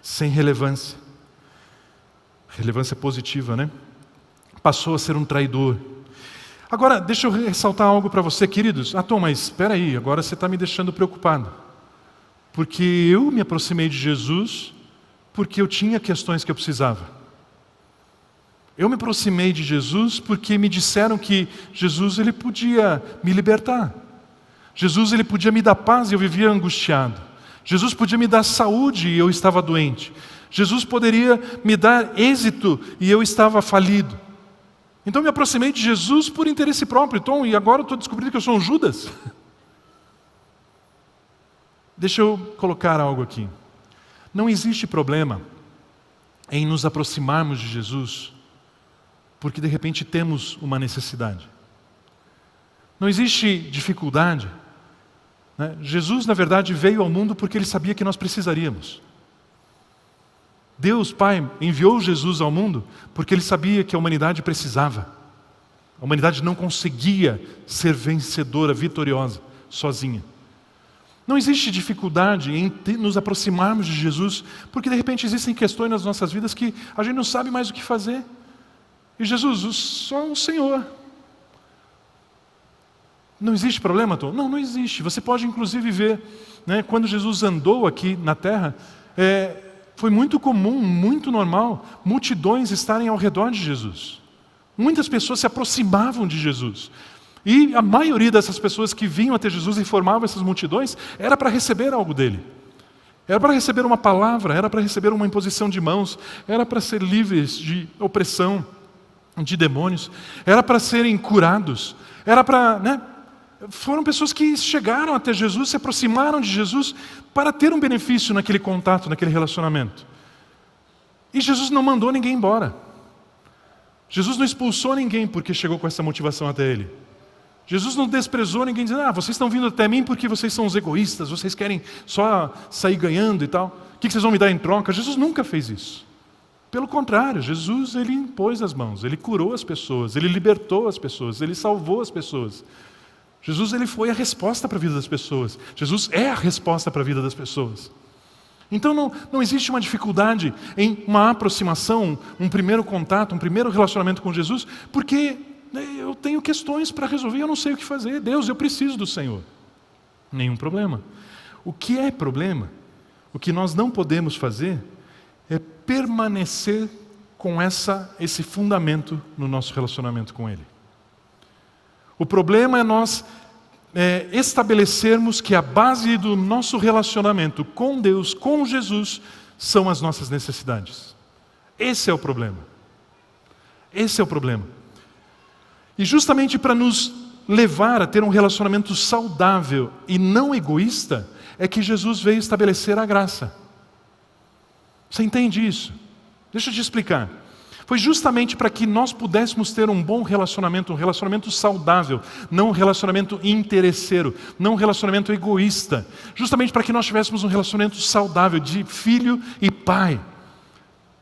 sem relevância. Relevância positiva, né? Passou a ser um traidor. Agora, deixa eu ressaltar algo para você, queridos. Tom, mas espera aí, agora você está me deixando preocupado. Porque eu me aproximei de Jesus porque eu tinha questões que eu precisava. Eu me aproximei de Jesus porque me disseram que Jesus ele podia me libertar. Jesus ele podia me dar paz e eu vivia angustiado. Jesus podia me dar saúde e eu estava doente. Jesus poderia me dar êxito e eu estava falido. Então eu me aproximei de Jesus por interesse próprio. Tom, e agora eu estou descobrindo que eu sou um Judas. Deixa eu colocar algo aqui. Não existe problema em nos aproximarmos de Jesus porque de repente temos uma necessidade. Não existe dificuldade, né? Jesus, na verdade, veio ao mundo porque ele sabia que nós precisaríamos. Deus, Pai, enviou Jesus ao mundo porque ele sabia que a humanidade precisava. A humanidade não conseguia ser vencedora, vitoriosa, sozinha. Não existe dificuldade em nos aproximarmos de Jesus porque de repente existem questões nas nossas vidas que a gente não sabe mais o que fazer. E Jesus, só o Senhor. Não existe problema, Tom? Não existe. Você pode inclusive ver, né, quando Jesus andou aqui na terra, foi muito comum, muito normal, multidões estarem ao redor de Jesus. Muitas pessoas se aproximavam de Jesus. E a maioria dessas pessoas que vinham até Jesus e formavam essas multidões, era para receber algo dele. Era para receber uma palavra, era para receber uma imposição de mãos, era para ser livres de opressão, de demônios, era para serem curados, era para, né? Foram pessoas que chegaram até Jesus, se aproximaram de Jesus para ter um benefício naquele contato, naquele relacionamento. E Jesus não mandou ninguém embora. Jesus não expulsou ninguém porque chegou com essa motivação até ele. Jesus não desprezou ninguém dizendo, vocês estão vindo até mim porque vocês são os egoístas, vocês querem só sair ganhando e tal. O que vocês vão me dar em troca? Jesus nunca fez isso. Pelo contrário, Jesus ele impôs as mãos, ele curou as pessoas, ele libertou as pessoas, ele salvou as pessoas. Jesus ele foi a resposta para a vida das pessoas. Jesus é a resposta para a vida das pessoas. Então não existe uma dificuldade em uma aproximação, um primeiro contato, um primeiro relacionamento com Jesus, porque eu tenho questões para resolver, eu não sei o que fazer. Deus, eu preciso do Senhor. Nenhum problema. O que é problema, o que nós não podemos fazer, é permanecer com esse fundamento no nosso relacionamento com Ele. O problema é nós estabelecermos que a base do nosso relacionamento com Deus, com Jesus, são as nossas necessidades. Esse é o problema. Esse é o problema. E justamente para nos levar a ter um relacionamento saudável e não egoísta, é que Jesus veio estabelecer a graça. Você entende isso? Deixa eu te explicar. Foi justamente para que nós pudéssemos ter um bom relacionamento, um relacionamento saudável, não um relacionamento interesseiro, não um relacionamento egoísta. Justamente para que nós tivéssemos um relacionamento saudável de filho e pai,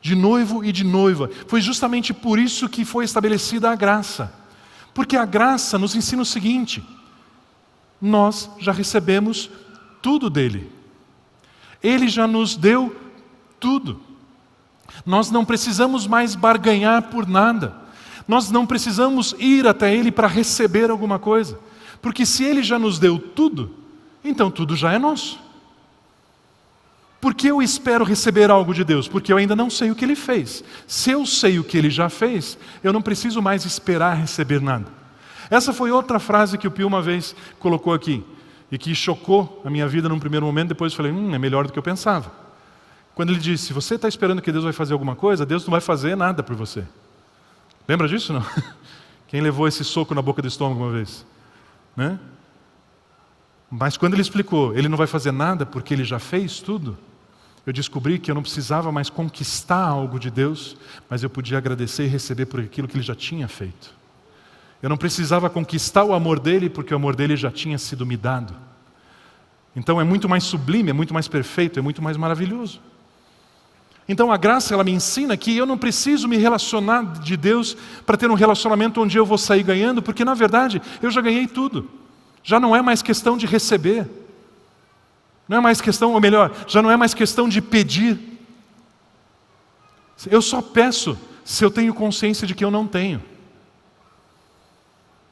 de noivo e de noiva. Foi justamente por isso que foi estabelecida a graça. Porque a graça nos ensina o seguinte: nós já recebemos tudo dele. Ele já nos deu tudo. Nós não precisamos mais barganhar por nada. Nós não precisamos ir até Ele para receber alguma coisa. Porque se Ele já nos deu tudo, então tudo já é nosso. Por que eu espero receber algo de Deus? Porque eu ainda não sei o que Ele fez. Se eu sei o que Ele já fez, eu não preciso mais esperar receber nada. Essa foi outra frase que o Pio uma vez colocou aqui, e que chocou a minha vida num primeiro momento, depois eu falei, é melhor do que eu pensava. Quando ele disse, se você está esperando que Deus vai fazer alguma coisa, Deus não vai fazer nada por você. Lembra disso, não? Quem levou esse soco na boca do estômago uma vez? Né? Mas quando ele explicou, ele não vai fazer nada porque ele já fez tudo, eu descobri que eu não precisava mais conquistar algo de Deus, mas eu podia agradecer e receber por aquilo que ele já tinha feito. Eu não precisava conquistar o amor dele, porque o amor dele já tinha sido me dado. Então é muito mais sublime, é muito mais perfeito, é muito mais maravilhoso. Então a graça, ela me ensina que eu não preciso me relacionar de Deus para ter um relacionamento onde eu vou sair ganhando, porque na verdade eu já ganhei tudo. Já não é mais questão de receber. Não é mais questão, ou melhor, já não é mais questão de pedir. Eu só peço se eu tenho consciência de que eu não tenho.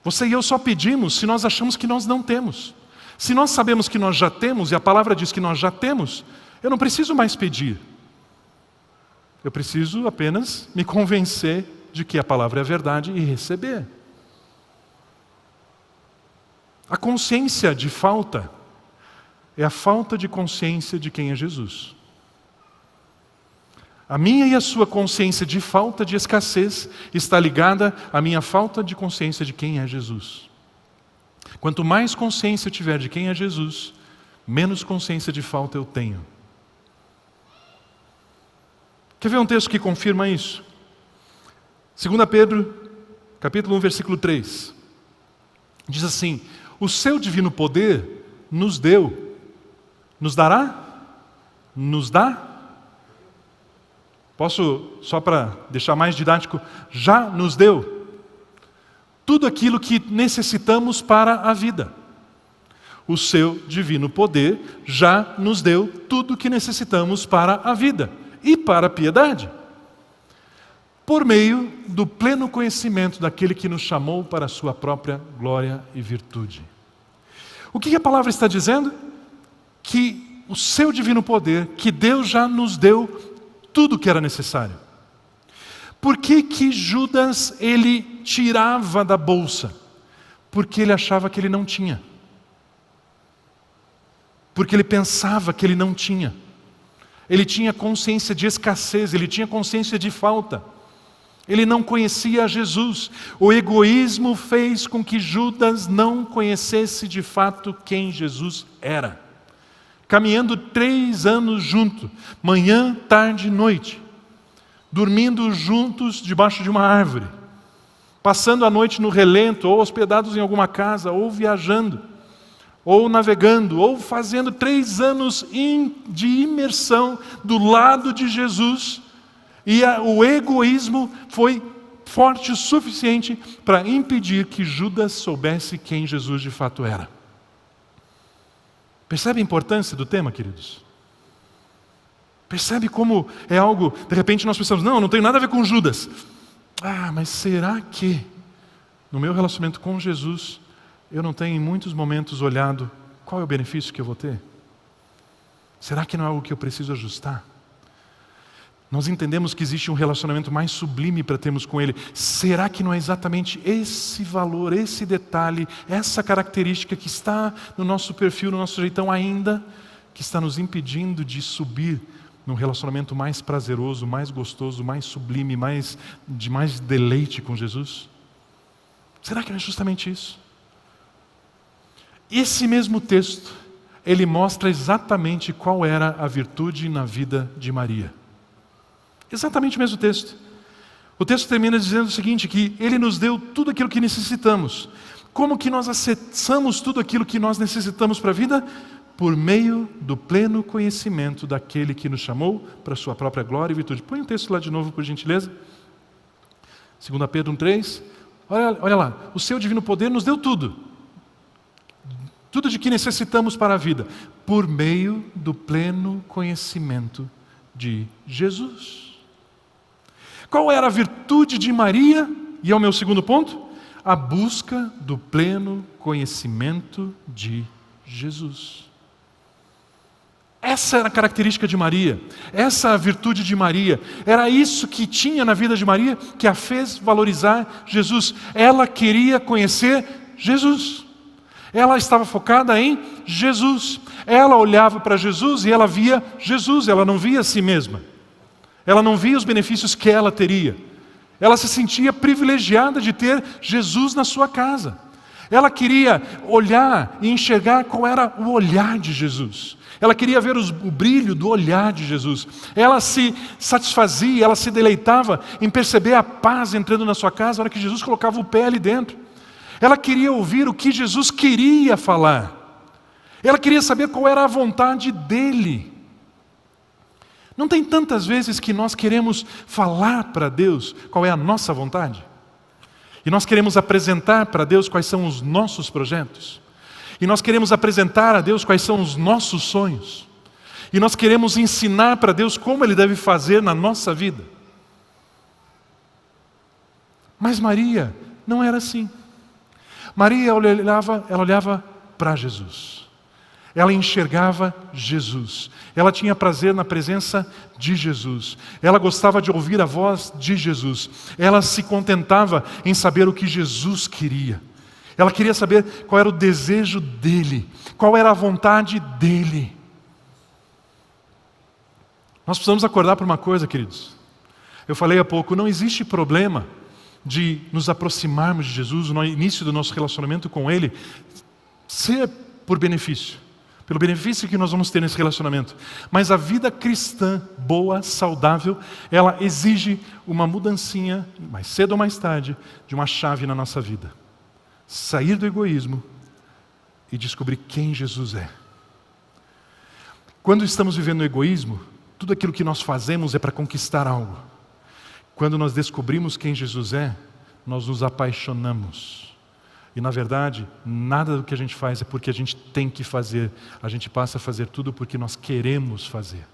Você e eu só pedimos se nós achamos que nós não temos. Se nós sabemos que nós já temos, e a palavra diz que nós já temos, eu não preciso mais pedir. Eu preciso apenas me convencer de que a palavra é verdade e receber. A consciência de falta é a falta de consciência de quem é Jesus. A minha e a sua consciência de falta, de escassez, está ligada à minha falta de consciência de quem é Jesus. Quanto mais consciência eu tiver de quem é Jesus, menos consciência de falta eu tenho. Quer ver um texto que confirma isso? 2 Pedro, capítulo 1, versículo 3. Diz assim: o seu divino poder nos deu. Nos dará? Nos dá? Posso, só para deixar mais didático, já nos deu tudo aquilo que necessitamos para a vida. O seu divino poder já nos deu tudo o que necessitamos para a vida e para a piedade, por meio do pleno conhecimento daquele que nos chamou para a sua própria glória e virtude. O que a palavra está dizendo? Que o seu divino poder, que Deus já nos deu tudo o que era necessário. Por que Judas ele tirava da bolsa? Porque ele achava que ele não tinha. Porque ele pensava que ele não tinha. Ele tinha consciência de escassez, ele tinha consciência de falta. Ele não conhecia Jesus. O egoísmo fez com que Judas não conhecesse de fato quem Jesus era. Caminhando 3 anos junto, manhã, tarde e noite, dormindo juntos debaixo de uma árvore, passando a noite no relento, ou hospedados em alguma casa, ou viajando, ou navegando, ou fazendo 3 anos de imersão do lado de Jesus, e o egoísmo foi forte o suficiente para impedir que Judas soubesse quem Jesus de fato era. Percebe a importância do tema, queridos? Percebe como é algo, de repente nós pensamos, não tem nada a ver com Judas. Mas será que no meu relacionamento com Jesus, eu não tenho em muitos momentos olhado qual é o benefício que eu vou ter? Será que não é algo que eu preciso ajustar? Nós entendemos que existe um relacionamento mais sublime para termos com Ele. Será que não é exatamente esse valor, esse detalhe, essa característica que está no nosso perfil, no nosso jeitão ainda, que está nos impedindo de subir num relacionamento mais prazeroso, mais gostoso, mais sublime, de mais deleite com Jesus? Será que não é justamente isso? Esse mesmo texto, ele mostra exatamente qual era a virtude na vida de Maria. Exatamente o mesmo texto. O texto termina dizendo o seguinte, que Ele nos deu tudo aquilo que necessitamos. Como que nós acessamos tudo aquilo que nós necessitamos para a vida? Por meio do pleno conhecimento daquele que nos chamou para a sua própria glória e virtude. Põe o texto lá de novo, por gentileza. 2 Pedro 1,3. Olha lá, o seu divino poder nos deu tudo. Tudo de que necessitamos para a vida. Por meio do pleno conhecimento de Jesus. Qual era a virtude de Maria? E é o meu segundo ponto. A busca do pleno conhecimento de Jesus. Essa era a característica de Maria. Essa é a virtude de Maria. Era isso que tinha na vida de Maria que a fez valorizar Jesus. Ela queria conhecer Jesus. Ela estava focada em Jesus. Ela olhava para Jesus e ela via Jesus. Ela não via a si mesma. Ela não via os benefícios que ela teria. Ela se sentia privilegiada de ter Jesus na sua casa. Ela queria olhar e enxergar qual era o olhar de Jesus. Ela queria ver o brilho do olhar de Jesus. Ela se satisfazia, ela se deleitava em perceber a paz entrando na sua casa na hora que Jesus colocava o pé ali dentro. Ela queria ouvir o que Jesus queria falar. Ela queria saber qual era a vontade dele. Não tem tantas vezes que nós queremos falar para Deus qual é a nossa vontade? E nós queremos apresentar para Deus quais são os nossos projetos. E nós queremos apresentar a Deus quais são os nossos sonhos. E nós queremos ensinar para Deus como Ele deve fazer na nossa vida. Mas Maria não era assim. Maria ela olhava para Jesus. Ela enxergava Jesus. Ela tinha prazer na presença de Jesus. Ela gostava de ouvir a voz de Jesus. Ela se contentava em saber o que Jesus queria. Ela queria saber qual era o desejo dele, qual era a vontade dele. Nós precisamos acordar para uma coisa, queridos. Eu falei há pouco, não existe problema de nos aproximarmos de Jesus no início do nosso relacionamento com Ele, ser por benefício. Pelo benefício que nós vamos ter nesse relacionamento. Mas a vida cristã, boa, saudável, ela exige uma mudancinha, mais cedo ou mais tarde, de uma chave na nossa vida. Sair do egoísmo e descobrir quem Jesus é. Quando estamos vivendo no egoísmo, tudo aquilo que nós fazemos é para conquistar algo. Quando nós descobrimos quem Jesus é, nós nos apaixonamos. E na verdade, nada do que a gente faz é porque a gente tem que fazer. A gente passa a fazer tudo porque nós queremos fazer.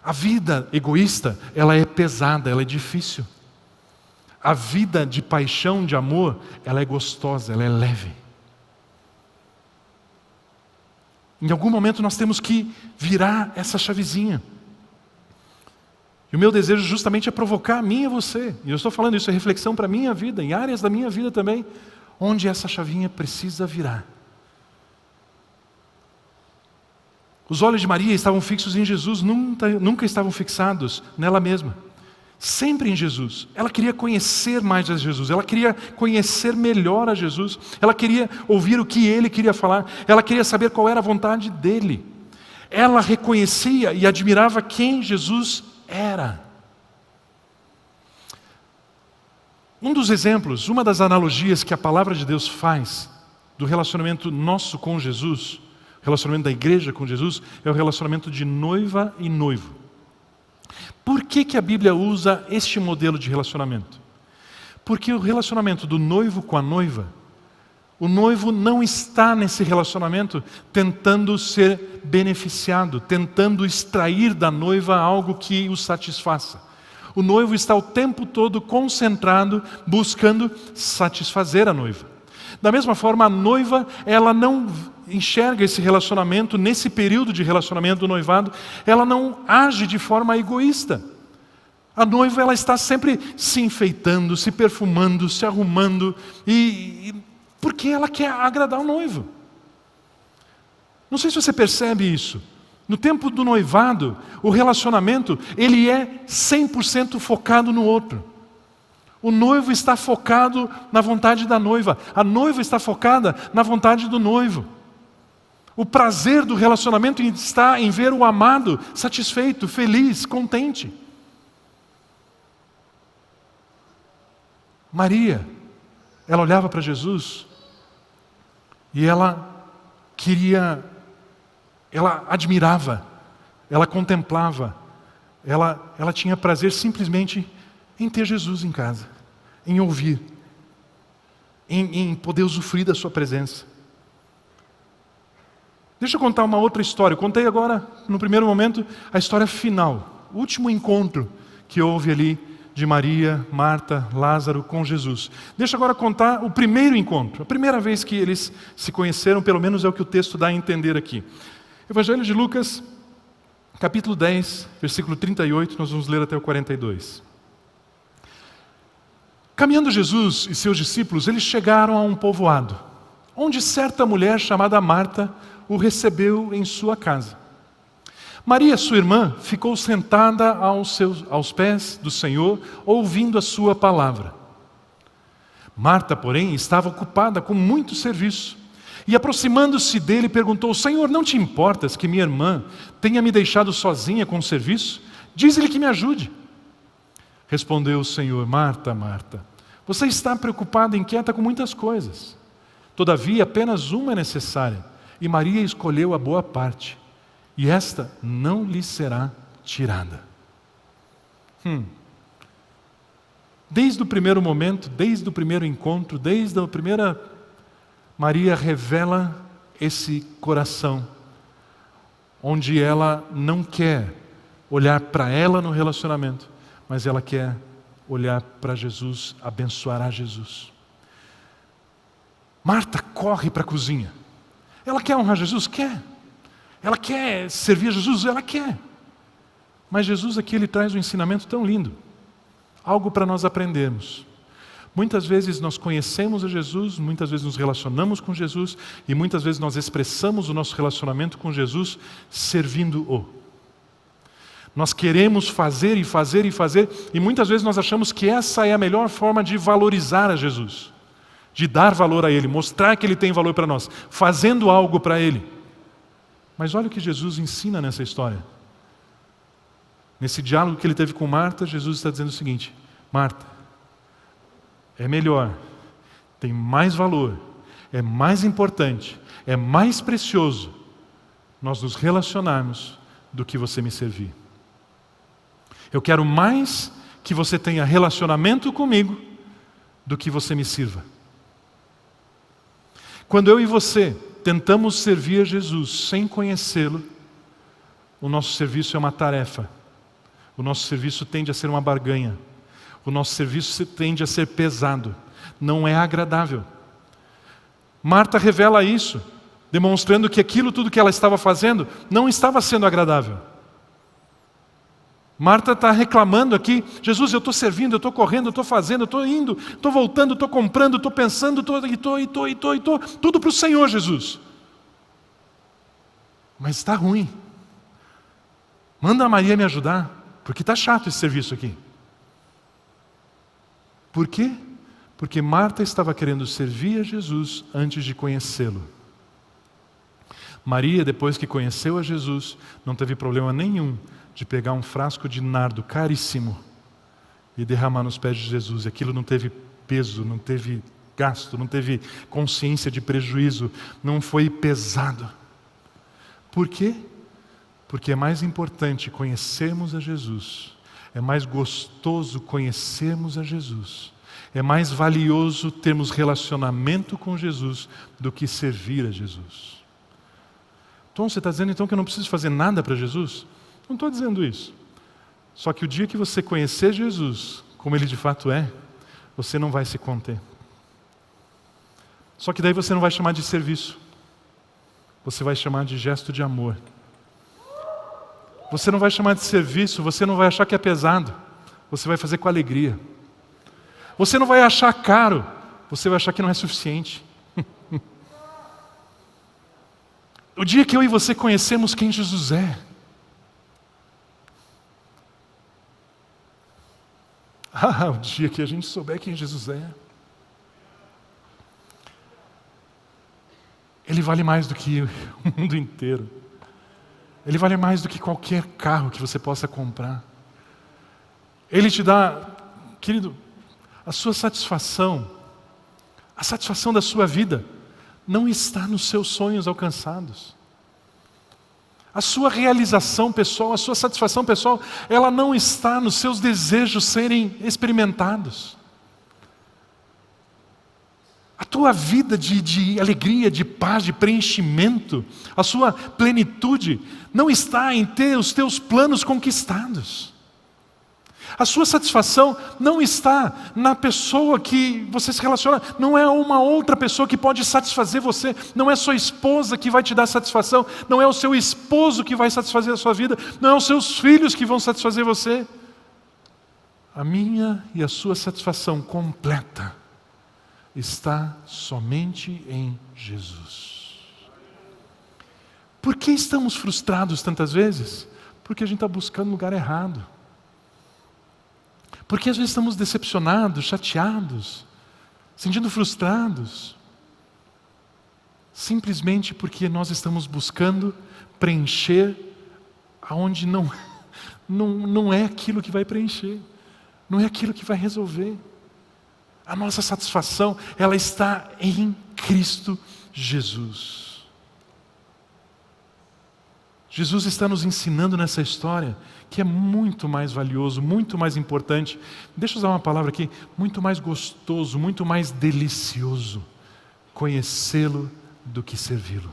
A vida egoísta, ela é pesada, ela é difícil. A vida de paixão, de amor, ela é gostosa, ela é leve. Em algum momento nós temos que virar essa chavezinha. E o meu desejo justamente é provocar a mim e você. E eu estou falando isso, é reflexão para a minha vida, em áreas da minha vida também, onde essa chavinha precisa virar. Os olhos de Maria estavam fixos em Jesus, nunca estavam fixados nela mesma. Sempre em Jesus. Ela queria conhecer mais a Jesus, ela queria conhecer melhor a Jesus, ela queria ouvir o que Ele queria falar, ela queria saber qual era a vontade dEle. Ela reconhecia e admirava quem Jesus era. Um dos exemplos, uma das analogias que a palavra de Deus faz do relacionamento nosso com Jesus, o relacionamento da igreja com Jesus, é o relacionamento de noiva e noivo. Por que a Bíblia usa este modelo de relacionamento? Porque o relacionamento do noivo com a noiva, o noivo não está nesse relacionamento tentando ser beneficiado, tentando extrair da noiva algo que o satisfaça. O noivo está o tempo todo concentrado, buscando satisfazer a noiva. Da mesma forma, a noiva, ela não enxerga esse relacionamento, nesse período de relacionamento do noivado, ela não age de forma egoísta. A noiva, ela está sempre se enfeitando, se perfumando, se arrumando, porque ela quer agradar o noivo. Não sei se você percebe isso. No tempo do noivado, o relacionamento, ele é 100% focado no outro. O noivo está focado na vontade da noiva. A noiva está focada na vontade do noivo. O prazer do relacionamento está em ver o amado satisfeito, feliz, contente. Maria, ela olhava para Jesus e ela admirava, ela contemplava, ela tinha prazer simplesmente em ter Jesus em casa, em ouvir, em poder usufruir da sua presença. Deixa eu contar uma outra história. Eu contei agora, no primeiro momento, a história final, o último encontro que houve ali de Maria, Marta, Lázaro com Jesus. Deixa eu agora contar o primeiro encontro, a primeira vez que eles se conheceram, pelo menos é o que o texto dá a entender aqui. Evangelho de Lucas, capítulo 10, versículo 38, nós vamos ler até o 42. Caminhando Jesus e seus discípulos, eles chegaram a um povoado, onde certa mulher chamada Marta o recebeu em sua casa. Maria, sua irmã, ficou sentada aos pés do Senhor, ouvindo a sua palavra. Marta, porém, estava ocupada com muito serviço. E aproximando-se dele, perguntou: Senhor, não te importas que minha irmã tenha me deixado sozinha com o serviço? Diz-lhe que me ajude. Respondeu o Senhor: Marta, Marta, você está preocupada e inquieta com muitas coisas. Todavia, apenas uma é necessária, e Maria escolheu a boa parte, e esta não lhe será tirada. Desde o primeiro momento, desde o primeiro encontro, desde a primeira, Maria revela esse coração, onde ela não quer olhar para ela no relacionamento, mas ela quer olhar para Jesus, abençoar a Jesus. Marta corre para a cozinha. Ela quer honrar Jesus? Quer. Ela quer servir a Jesus? Ela quer. Mas Jesus aqui, ele traz um ensinamento tão lindo. Algo para nós aprendermos. Muitas vezes nós conhecemos a Jesus, muitas vezes nos relacionamos com Jesus e muitas vezes nós expressamos o nosso relacionamento com Jesus servindo-o. Nós queremos fazer e fazer e fazer e muitas vezes nós achamos que essa é a melhor forma de valorizar a Jesus, de dar valor a Ele, mostrar que Ele tem valor para nós, fazendo algo para Ele. Mas olha o que Jesus ensina nessa história. Nesse diálogo que Ele teve com Marta, Jesus está dizendo o seguinte: Marta, é melhor, tem mais valor, é mais importante, é mais precioso nós nos relacionarmos do que você me servir. Eu quero mais que você tenha relacionamento comigo do que você me sirva. Quando eu e você tentamos servir a Jesus sem conhecê-lo, o nosso serviço é uma tarefa. O nosso serviço tende a ser uma barganha. O nosso serviço tende a ser pesado. Não é agradável. Marta revela isso, demonstrando que aquilo tudo que ela estava fazendo não estava sendo agradável. Marta está reclamando aqui: Jesus, eu estou servindo, eu estou correndo, eu estou fazendo, eu estou indo, estou voltando, estou comprando, estou pensando, estou, tudo para o Senhor, Jesus. Mas está ruim. Manda a Maria me ajudar, porque está chato esse serviço aqui. Por quê? Porque Marta estava querendo servir a Jesus antes de conhecê-lo. Maria, depois que conheceu a Jesus, não teve problema nenhum de pegar um frasco de nardo caríssimo e derramar nos pés de Jesus. Aquilo não teve peso, não teve gasto, não teve consciência de prejuízo, não foi pesado. Por quê? Porque é mais importante conhecermos a Jesus, é mais gostoso conhecermos a Jesus, é mais valioso termos relacionamento com Jesus do que servir a Jesus. Então você está dizendo então que eu não preciso fazer nada para Jesus? Não estou dizendo isso. Só que o dia que você conhecer Jesus como Ele de fato é, você não vai se conter. Só que daí você não vai chamar de serviço, você vai chamar de gesto de amor. Você não vai chamar de serviço, você não vai achar que é pesado, você vai fazer com alegria. Você não vai achar caro, você vai achar que não é suficiente. O dia que eu e você conhecemos quem Jesus é, o dia que a gente souber quem Jesus é, Ele vale mais do que o mundo inteiro. Ele vale mais do que qualquer carro que você possa comprar. Ele te dá, querido, a sua satisfação, a satisfação da sua vida não está nos seus sonhos alcançados. A sua realização pessoal, a sua satisfação pessoal, ela não está nos seus desejos serem experimentados. A tua vida de alegria, de paz, de preenchimento, a sua plenitude, não está em ter os teus planos conquistados. A sua satisfação não está na pessoa que você se relaciona, não é uma outra pessoa que pode satisfazer você, não é sua esposa que vai te dar satisfação, não é o seu esposo que vai satisfazer a sua vida, não é os seus filhos que vão satisfazer você. A minha e a sua satisfação completa está somente em Jesus. Por que estamos frustrados tantas vezes? Porque a gente está buscando o lugar errado. Porque às vezes estamos decepcionados, chateados, sentindo frustrados, simplesmente porque nós estamos buscando preencher aonde não é aquilo que vai preencher, não é aquilo que vai resolver. A nossa satisfação, ela está em Cristo Jesus. Jesus está nos ensinando nessa história que é muito mais valioso, muito mais importante, deixa eu usar uma palavra aqui, muito mais gostoso, muito mais delicioso conhecê-lo do que servi-lo.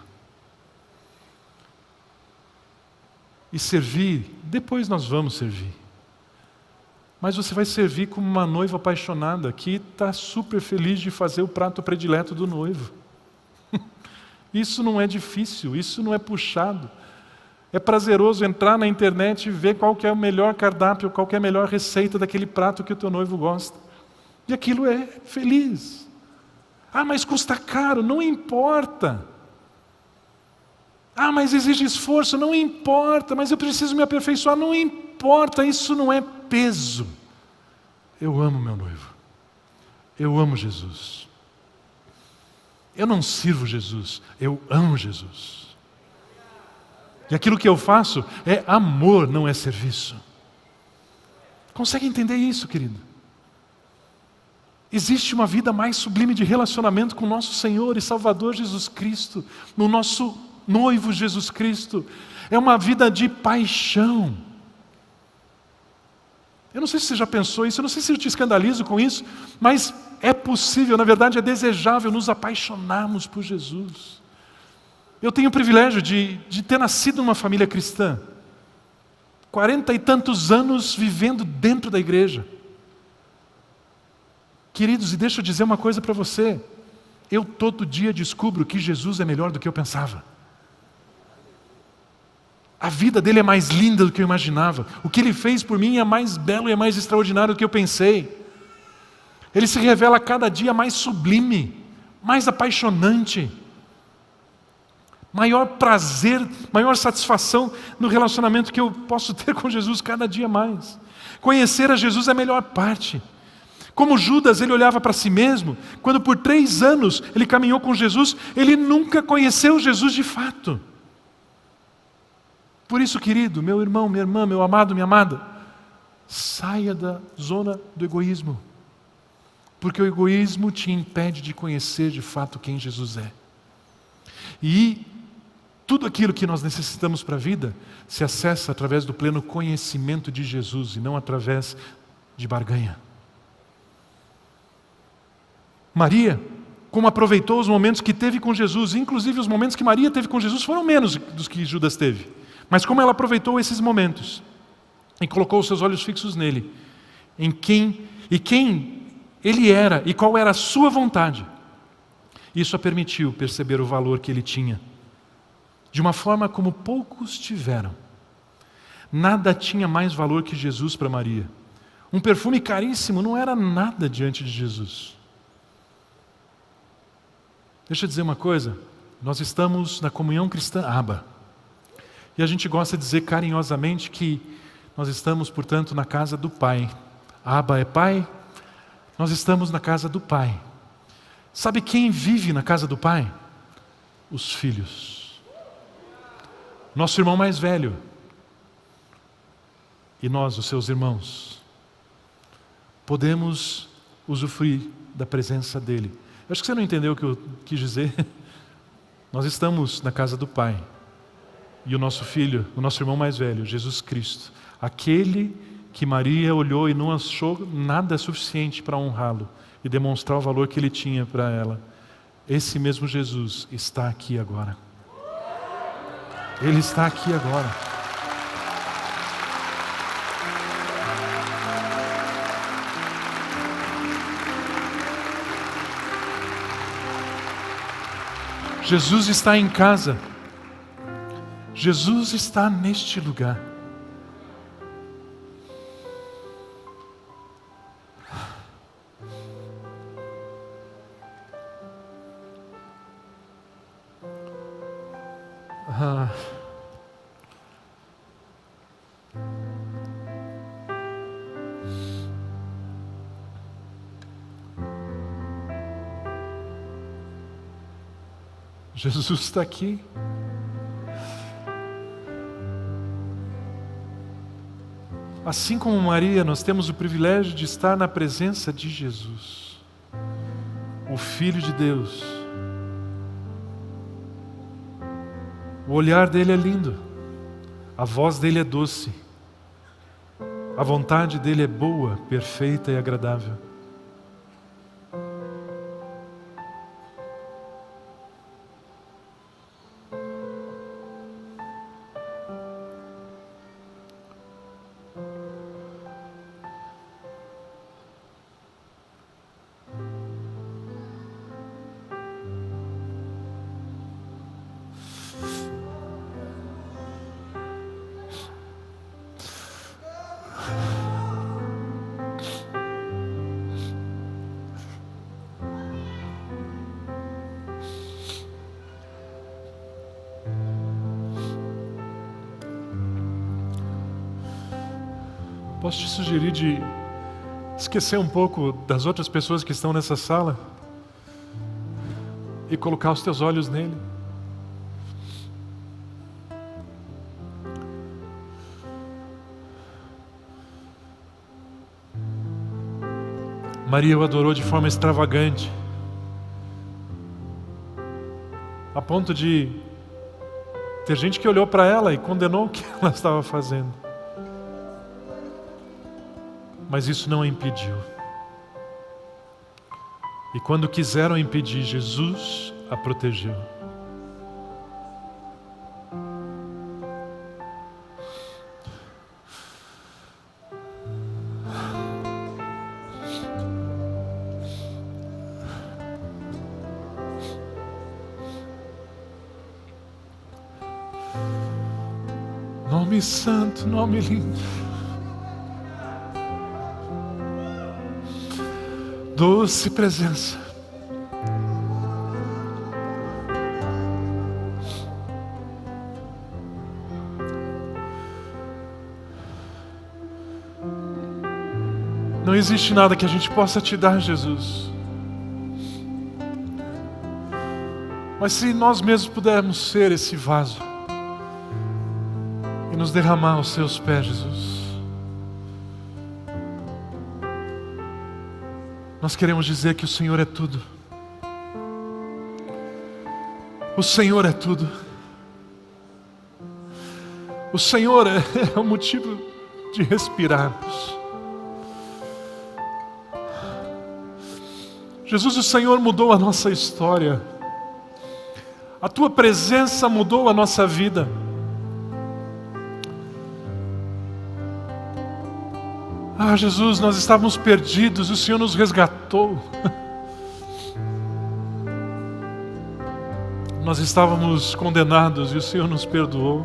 E servir, depois nós vamos servir. Mas você vai servir como uma noiva apaixonada que está super feliz de fazer o prato predileto do noivo. Isso não é difícil, isso não é puxado. É prazeroso entrar na internet e ver qual que é o melhor cardápio, qual que é a melhor receita daquele prato que o teu noivo gosta. E aquilo é feliz. Ah, mas custa caro, não importa. Ah, mas exige esforço, não importa. Mas eu preciso me aperfeiçoar, não importa. Isso não é peso. Eu amo meu noivo. Eu amo Jesus. Eu não sirvo Jesus, eu amo Jesus. E aquilo que eu faço é amor, não é serviço. Consegue entender isso, querido? Existe uma vida mais sublime de relacionamento com o nosso Senhor e Salvador Jesus Cristo, no nosso noivo Jesus Cristo. É uma vida de paixão. Eu não sei se você já pensou isso, eu não sei se eu te escandalizo com isso, mas é possível, na verdade é desejável nos apaixonarmos por Jesus. Eu tenho o privilégio de ter nascido numa família cristã, 40 e tantos anos vivendo dentro da igreja. Queridos, e deixa eu dizer uma coisa para você, eu todo dia descubro que Jesus é melhor do que eu pensava. A vida dele é mais linda do que eu imaginava. O que ele fez por mim é mais belo e é mais extraordinário do que eu pensei. Ele se revela cada dia mais sublime, mais apaixonante. Maior prazer, maior satisfação no relacionamento que eu posso ter com Jesus cada dia mais. Conhecer a Jesus é a melhor parte. Como Judas, ele olhava para si mesmo, quando por 3 anos ele caminhou com Jesus, ele nunca conheceu Jesus de fato. Por isso, querido, meu irmão, minha irmã, meu amado, minha amada, saia da zona do egoísmo. Porque o egoísmo te impede de conhecer de fato quem Jesus é. E tudo aquilo que nós necessitamos para a vida se acessa através do pleno conhecimento de Jesus e não através de barganha. Maria, como aproveitou os momentos que teve com Jesus, inclusive os momentos que Maria teve com Jesus foram menos dos que Judas teve, mas como ela aproveitou esses momentos e colocou os seus olhos fixos nele, em quem ele era e qual era a sua vontade, isso a permitiu perceber o valor que ele tinha, de uma forma como poucos tiveram. Nada tinha mais valor que Jesus para Maria. Um perfume caríssimo não era nada diante de Jesus. Deixa eu dizer uma coisa, nós estamos na comunhão cristã Abba, e a gente gosta de dizer carinhosamente que nós estamos, portanto, na casa do Pai. Abba é Pai, nós estamos na casa do Pai. Sabe quem vive na casa do Pai? Os filhos. Nosso irmão mais velho, e nós, os seus irmãos, podemos usufruir da presença dEle. Eu acho que você não entendeu o que eu quis dizer. Nós estamos na casa do Pai. E o nosso filho, o nosso irmão mais velho, Jesus Cristo, aquele que Maria olhou e não achou nada suficiente para honrá-lo e demonstrar o valor que ele tinha para ela, esse mesmo Jesus está aqui agora. Ele está aqui agora. Jesus está em casa. Jesus está neste lugar. Jesus está aqui. Assim como Maria, nós temos o privilégio de estar na presença de Jesus, o Filho de Deus. O olhar dele é lindo, a voz dele é doce, a vontade dele é boa, perfeita e agradável. Posso te sugerir de esquecer um pouco das outras pessoas que estão nessa sala e colocar os teus olhos nele? Maria o adorou de forma extravagante, a ponto de ter gente que olhou para ela e condenou o que ela estava fazendo. Mas isso não a impediu. E quando quiseram impedir, Jesus a protegeu. Nome santo, nome lindo. Doce presença. Não existe nada que a gente possa te dar, Jesus. Mas se nós mesmos pudermos ser esse vaso e nos derramar aos seus pés, Jesus, nós queremos dizer que o Senhor é tudo. O Senhor é tudo. O Senhor é o motivo de respirarmos. Jesus, o Senhor mudou a nossa história. A Tua presença mudou a nossa vida. Ah, Jesus, nós estávamos perdidos e o Senhor nos resgatou. Nós estávamos condenados e o Senhor nos perdoou.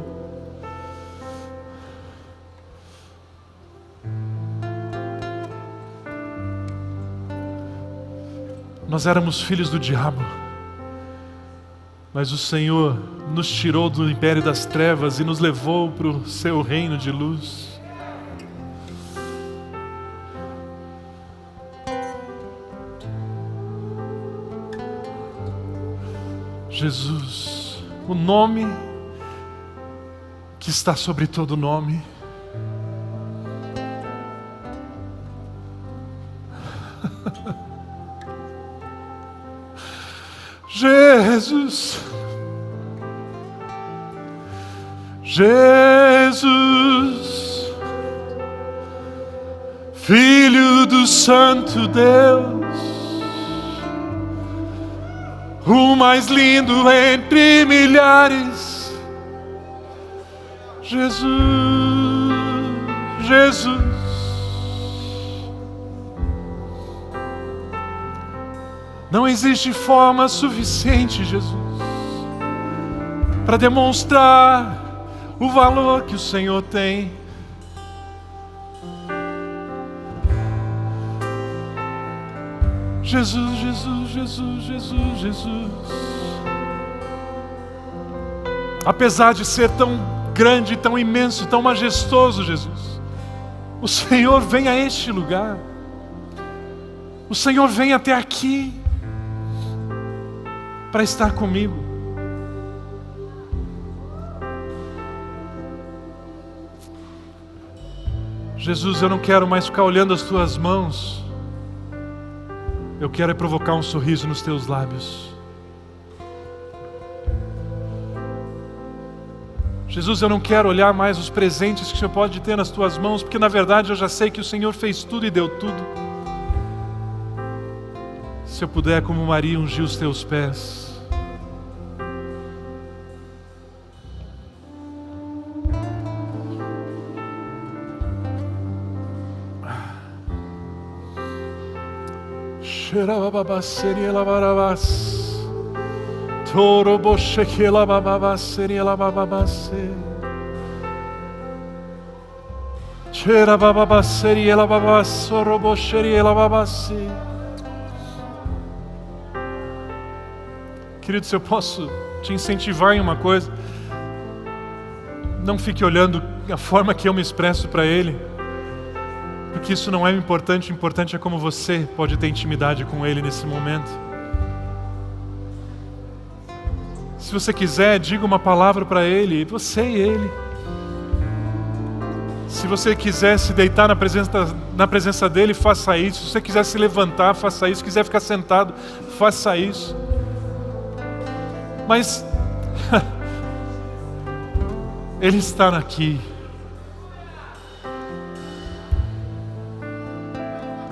Nós éramos filhos do diabo, mas o Senhor nos tirou do império das trevas e nos levou para o seu reino de luz. Jesus, o nome que está sobre todo nome. Jesus, Jesus, Filho do Santo Deus, o mais lindo entre milhares. Jesus, Jesus. Não existe forma suficiente, Jesus, para demonstrar o valor que o Senhor tem. Jesus, Jesus, Jesus, Jesus, Jesus. Apesar de ser tão grande, tão imenso, tão majestoso, Jesus, o Senhor vem a este lugar. O Senhor vem até aqui para estar comigo. Jesus, eu não quero mais ficar olhando as tuas mãos. Eu quero é provocar um sorriso nos teus lábios. Jesus, eu não quero olhar mais os presentes que o Senhor pode ter nas tuas mãos, porque na verdade eu já sei que o Senhor fez tudo e deu tudo. Se eu puder, como Maria, ungir os teus pés. Querido, se eu posso te incentivar em uma coisa, não fique olhando a forma que eu me expresso para Ele, porque isso não é importante. O importante é como você pode ter intimidade com Ele nesse momento. Se você quiser, diga uma palavra para Ele, você e Ele. Se você quiser se deitar na presença dEle, faça isso. Se você quiser se levantar, faça isso. Se quiser ficar sentado, faça isso. Mas Ele está aqui.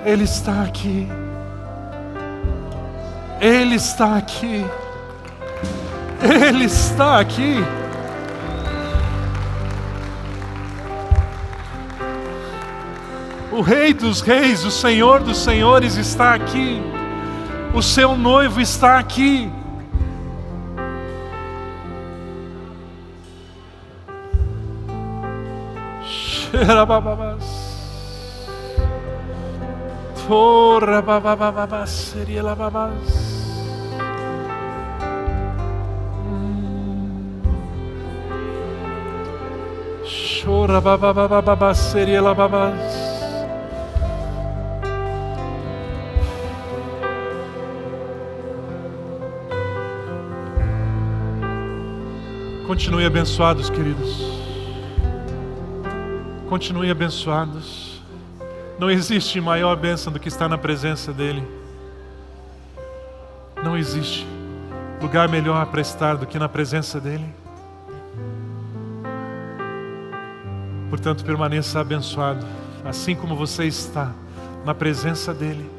Ele está aqui. Ele está aqui. Ele está aqui. O Rei dos Reis, o Senhor dos Senhores está aqui. O seu noivo está aqui. Torra babababa seria lababas. Chora babababa seria lababas. Continue abençoados, queridos. Continue abençoados. Não existe maior bênção do que estar na presença dEle. Não existe lugar melhor para estar do que na presença dEle. Portanto, permaneça abençoado, assim como você está na presença dEle.